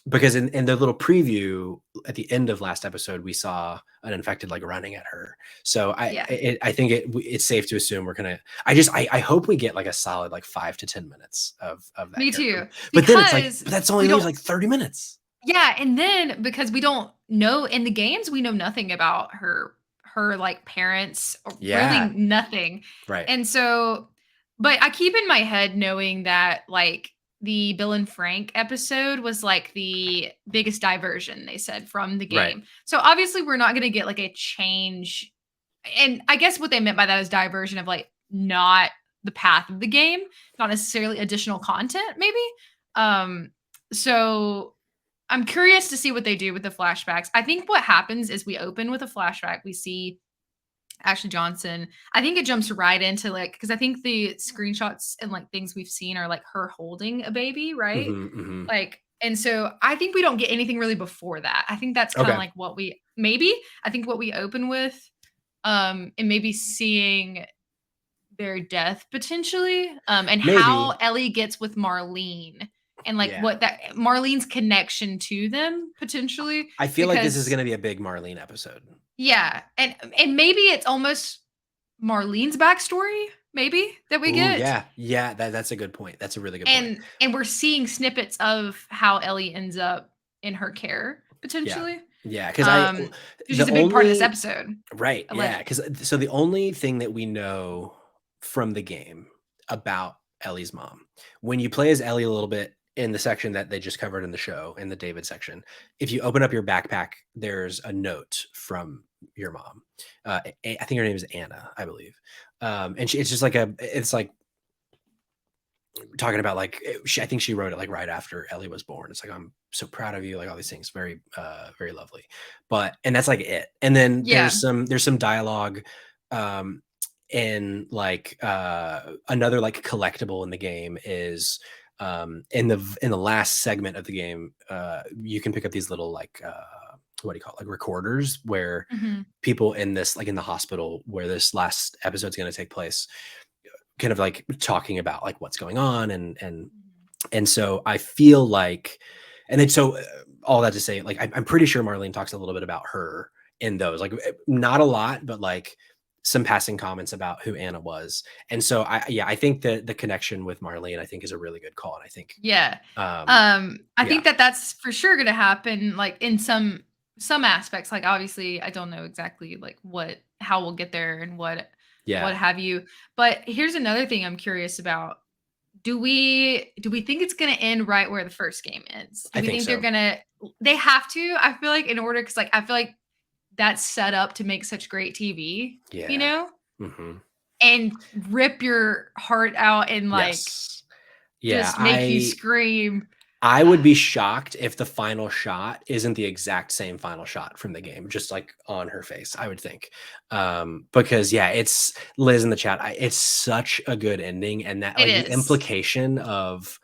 Because in the little preview at the end of last episode, we saw an infected like running at her. So I think it's safe to assume we're gonna. I hope we get like a solid like 5 to 10 minutes of that. Me too. But then it's like, but that's only leaves like 30 minutes. Yeah, and then because we don't know in the games, we know nothing about her like parents, or really nothing. Right. And so, but I keep in my head knowing that like the Bill and Frank episode was like the biggest diversion, they said, from the game. Right. So obviously we're not going to get like a change and I guess what they meant by that is diversion of like not the path of the game, not necessarily additional content, maybe. Um, so I'm curious to see what they do with the flashbacks. I think what happens is we open with a flashback. We see Ashley Johnson. I think it jumps right into like because I think the screenshots and like things we've seen are like her holding a baby, right? Mhm, mhm. Like, and so I think we don't get anything really before that. I think that's kind of Okay. like what we maybe I think what we open with, and maybe seeing their death potentially, and how Maybe. Ellie gets with Marlene and like Yeah. what that Marlene's connection to them potentially I feel like this is because gonna be a big Marlene episode. yeah, and maybe it's almost Marlene's backstory, maybe that we Ooh, get, yeah. Yeah, that's a good point. That's a really good point. and we're seeing snippets of how Ellie ends up in her care Yeah. potentially, Yeah, because um, which is the a big part of this only episode right, yeah, allegedly. because so the only thing that we know from the game about Ellie's mom, when you play as Ellie a little bit in the section that they just covered in the show, in the David section, if you open up your backpack, there's a note from your mom. I think her name is Anna, I believe. And it's just like it's like talking about like I think she wrote it like right after Ellie was born. It's like I'm so proud of you, like all these things, very very lovely. But and that's like it. And then Yeah. there's some dialogue um and like another like collectible in the game is in the last segment of the game you can pick up these little like what do you call it, like recorders where Mhm. people in this like in the hospital where this last episode's going to take place kind of like talking about like what's going on Mhm. and so I feel like and then so all that to say like I'm pretty sure Marlene talks a little bit about her in those like not a lot but like some passing comments about who Anna was and so I think that the connection with Marlene I think is a really good call and I think Yeah. um I yeah think that that's for sure gonna happen, like, in some aspects, like, obviously, I don't know exactly, like, what how we'll get there and what yeah have you, but here's another thing I'm curious about. Do we think it's gonna end right where the first game ends? Do I we think think they're so gonna they have to, I feel like, in order because like, I feel like that's set up to make such great TV, you yeah know? hmm And rip your heart out and, like, yes yeah just make you scream. I would be shocked if the final shot isn't the exact same final shot from the game, just like on her face, I would think. Because yeah, it's Liz in the chat. It's such a good ending, and that It like the is. implication of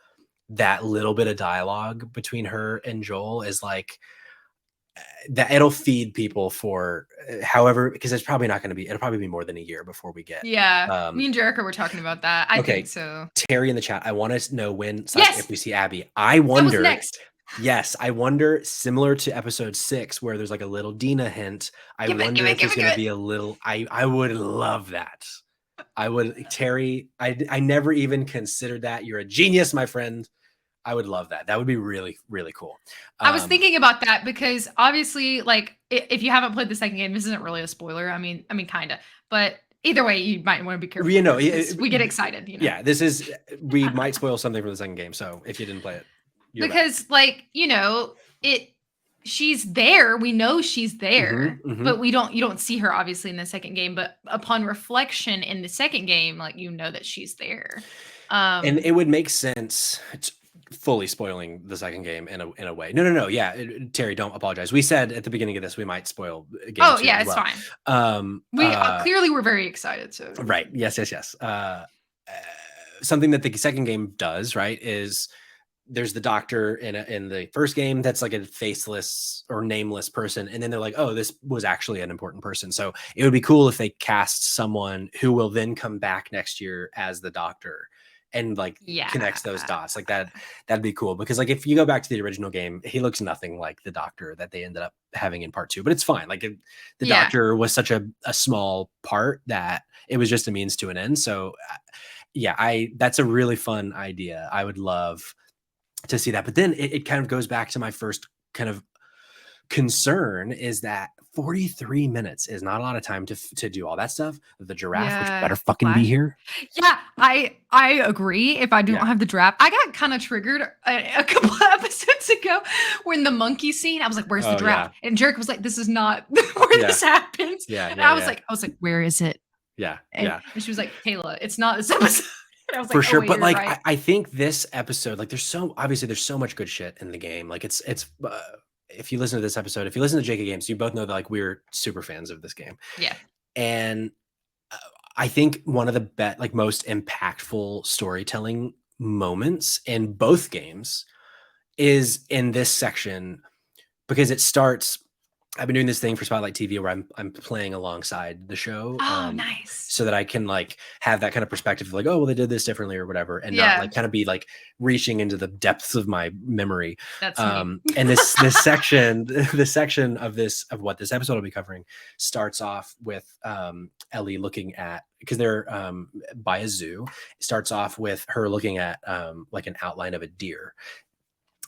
that little bit of dialogue between her and Joel is like that it'll feed people for however because it's probably not going to be it'll probably be more than a year before we get Yeah. Me um and Jericho were talking about that. I think okay so. Terry in the chat. I want to know when slash Yes! if we see Abby. I That was wonder. next. Yes, I wonder, similar to episode 6, where there's like a little Dina hint. I Give it, give wonder it, if give there's it, give gonna it. be a little. I would love that. I would, Terry. I never even considered that. You're a genius, my friend. I would love that. That would be really really cool. I was Um, thinking about that because obviously, like, if you haven't played the second game, this isn't really a spoiler. I mean, kind of. But either way, you might want to be careful you know, here because we get excited, yeah. This is we might spoil something from the second game. So if you didn't play it, you're bad. Because, like, it she's there, we know she's hmm there, hmm but you don't see her obviously in the second game, but upon reflection in the second game, like, you know that she's there. And Um it would make sense. It's fully spoiling the second game in a way. No. Yeah, Terry, don't apologize. We said at the beginning of this we might spoil game Oh, 2 yeah, as it's well. fine. Um, We, uh, clearly we're very excited, so right. Yes. Uh, something that the second game does, right, is there's the doctor in the first game that's like a faceless or nameless person, and then they're like, oh, this was actually an important person. So it would be cool if they cast someone who will then come back next year as the doctor and like yeah. connects those dots like that. That'd be cool because like if you go back to the original game, he looks nothing like the doctor that they ended up having in part 2, but it's fine. Like the Yeah. doctor was such a small part that it was just a means to an end. So yeah, I that's a really fun idea. I would love to see that. But then it kind of goes back to my first kind of concern is that 43 minutes is not a lot of time to do all that stuff. The giraffe, which Yeah, better the fucking be flash. here. Yeah, I agree. If I don't Yeah. have the draft, I got kind of triggered a couple of episodes ago ago, when the monkey scene, I was like, "Where's the Oh, giraffe?" yeah. And Jerick was like, "This is not where Yeah. this happens." Yeah, And yeah, I yeah. was like, "Where is it?" Yeah, And yeah. she was like, "Kayla, it's not this episode." And I was For like, "Oh, sure, wait, but, you're like, right." I think this episode, like, there's so much good shit in the game, like, if you listen to this episode, if you listen to JK Games, you both know that, like, we're super fans of this game, Yeah. and, uh, I think one of the like, most impactful storytelling moments in both games is in this section because it starts. I've been doing this thing for Spotlight TV where I'm playing alongside the show, Oh, nice. so that I can like have that kind of perspective of like, oh, well, they did this differently or whatever, and not Yeah, like kind of be like reaching into the depths of my memory. that's me. And this section, the section of what this episode will be covering, starts off with Ellie looking at, because they're by a zoo. It starts off with her looking at like an outline of a deer,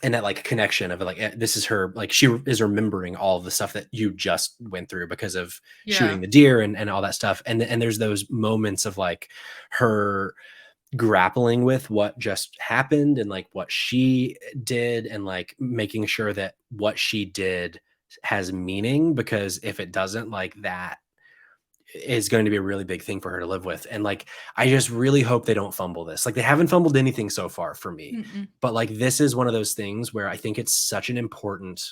and that like connection of like this is her, like she is remembering all of the stuff that you just went through because of Yeah. shooting the deer and all that stuff, and there's those moments of like her grappling with what just happened and like what she did, and like making sure that what she did has meaning, because if it doesn't, like that is going to be a really big thing for her to live with. And like, I just really hope they don't fumble this. Like, they haven't fumbled anything so far for me, Mm-mm. but like, this is one of those things where I think it's such an important,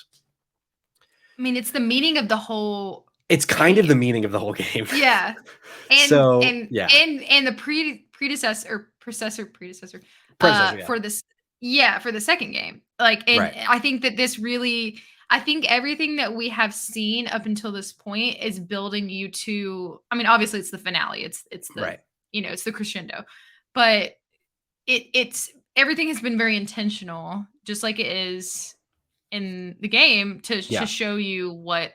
I mean, it's the meaning of the whole it's kind of the game. meaning of the whole game. Yeah. And So and yeah, and the predecessor predecessor. Yeah. for this, yeah, for the second game. Like, and Right. I think that this really, I think everything that we have seen up until this point is building you to, I mean, obviously it's the finale. It's the, Right. it's the crescendo. But it's everything has been very intentional, just like it is in the game, to Yeah. show you what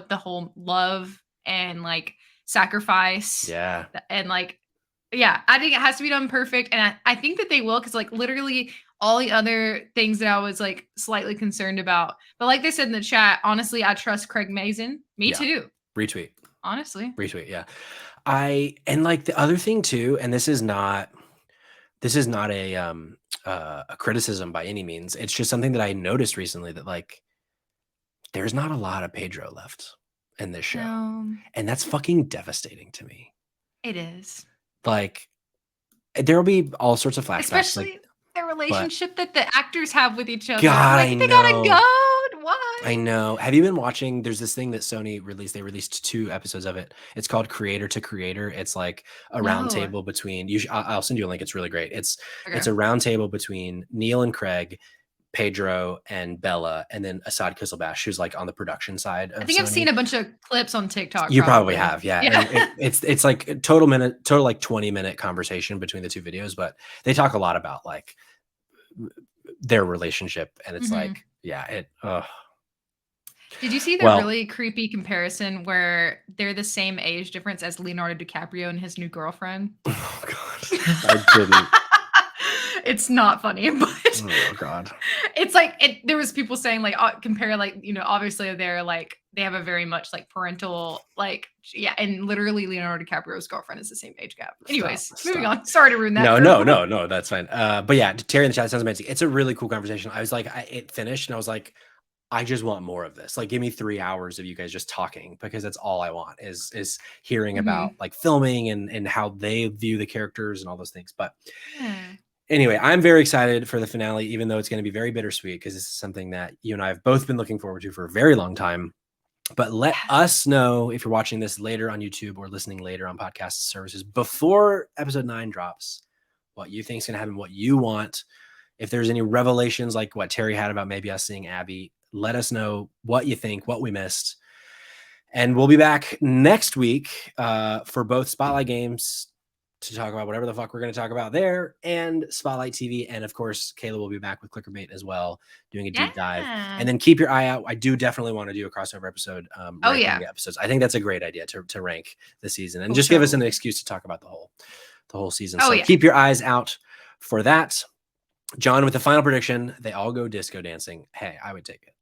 the whole love and like sacrifice Yeah. and like, yeah, I think it has to be done perfect, and I think that they will, because like literally all the other things that I was like slightly concerned about, but like they said in the chat, honestly, I trust Craig Mazin. Me Yeah. too, Retweet. honestly. Retweet. Yeah. And like the other thing too, and this is not a criticism by any means. It's just something that I noticed recently, that like there's not a lot of Pedro left in this show. No, And that's fucking devastating to me. it is. Like, there'll be all sorts of flashbacks, like, Especially the but relationship that the actors have with each other. I'm God, like, I they gotta know. go. Why? I know. Have you been watching? There's this thing that Sony released. They released 2 episodes of it. It's called Creator to Creator. It's like a round No. table between I'll send you a link. It's really great. It's Okay. a round table between Neil and Craig, Pedro and Bella, and then Assad Kizilbash, who's like on the production side of I think I've Sony. seen a bunch of clips on TikTok. You probably have, yeah. Yeah. And it's like a total like 20-minute conversation between the 2 videos, but they talk a lot about like their relationship, and it's Mhm. like, yeah, Did you see the well, really creepy comparison where they're the same age difference as Leonardo DiCaprio and his new girlfriend? oh God, I didn't. It's not funny, but Oh God. it's like there was people saying like, compare, like, obviously they're like, they have a very much like parental, like, yeah, and literally Leonardo DiCaprio's girlfriend is the same age gap. Anyways, moving on. Sorry to ruin that. No, that's fine. But yeah, Terry in the chat sounds amazing. It's a really cool conversation. I was like, it finished, and I was like, I just want more of this. Like, give me 3 hours of you guys just talking, because that's all I want is hearing about like filming and how they view the characters and all those things. But Yeah. anyway, I'm very excited for the finale, even though it's going to be very bittersweet, because this is something that you and I have both been looking forward to for a very long time. But let us know if you're watching this later on YouTube or listening later on podcast services before episode 9 drops, what you think is going to happen, what you want. If there's any revelations like what Terry had about maybe us seeing Abby, let us know what you think, what we missed. And we'll be back next week for both Spotlight Games to talk about whatever the fuck we're going to talk about there, and Spotlight TV. And of course, Kayla will be back with Clickerbait as well, doing a deep dive. And then keep your eye out. I do definitely want to do a crossover episode. Ranking the episodes. I think that's a great idea to rank the season, and just give us an excuse to talk about the whole season. So keep your eyes out for that. John, with the final prediction, they all go disco dancing. Hey, I would take it.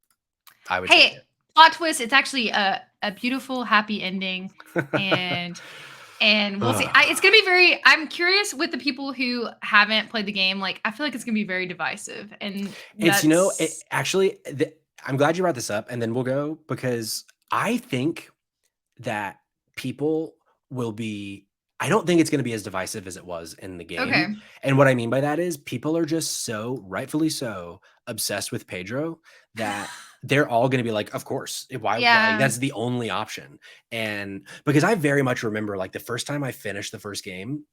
I would take it. Plot twist, it's actually a beautiful, happy ending. And And we'll see. It's gonna be very. I'm curious with the people who haven't played the game. Like, I feel like it's gonna be very divisive, and It's, that's actually, I'm glad you brought this up, and then we'll go, because I think that people will be, I don't think it's going to be as divisive as it was in the game. okay. And what I mean by that is people are just so, rightfully so, obsessed with Pedro that they're all going to be like, of course, why Yeah. that's the only option. And because I very much remember, like, the first time I finished the first game,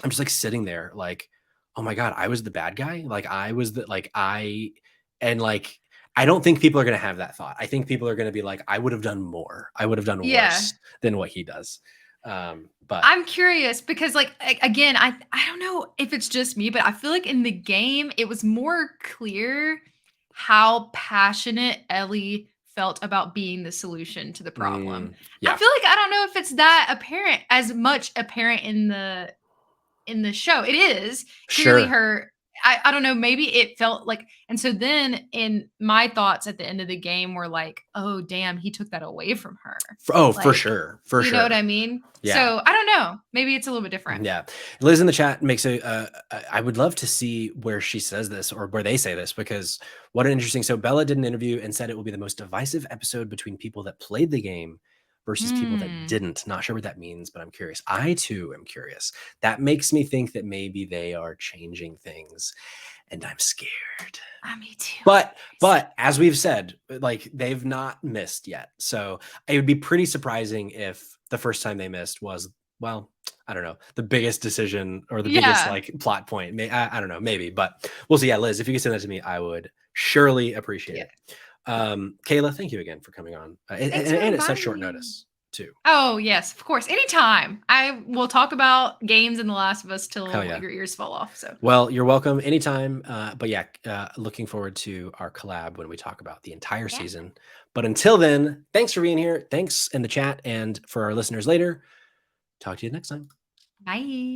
I'm just like sitting there like, oh my God, I was the bad guy. Like I was the, like, and like, I don't think people are going to have that thought. I think people are going to be like, I would have done more. I would have done Yeah. worse than what he does. But I'm curious because, like, again, I don't know if it's just me, but I feel like in the game it was more clear how passionate Ellie felt about being the solution to the problem. I yeah, feel like I don't know if it's that apparent as much apparent in the show. It is clearly sure. her. I don't know. Maybe it felt like, and so then in my thoughts at the end of the game were like, oh damn, he took that away from her. Oh, for Like, sure. For you know what sure. I mean? Yeah. So I don't know. Maybe it's a little bit different. Yeah. Liz in the chat makes I would love to see where she says this, or where they say this, because what an interesting. So Bella did an interview and said it will be the most divisive episode between people that played the game versus people that Hmm. didn't. Not sure what that means, but I'm curious. I too am curious. That makes me think that maybe they are changing things, and I'm scared. Me too. But as we've said, like, they've not missed yet. So it would be pretty surprising if the first time they missed was, well, I don't know, the biggest decision or the biggest, Yeah. like, plot point. I don't know, maybe, but we'll see. Yeah, Liz, if you could send that to me, I would surely appreciate Yeah. it. Kayla, thank you again for coming on, Thanks for and at such inviting short me. notice too. Oh, yes, of course. Anytime. I will talk about games in The Last of Us Hell till yeah. your ears fall off. So, Well, you're welcome anytime. But yeah, looking forward to our collab when we talk about the entire yeah. season. But until then, thanks for being here. Thanks in the chat. And for our listeners later, talk to you next time. Bye.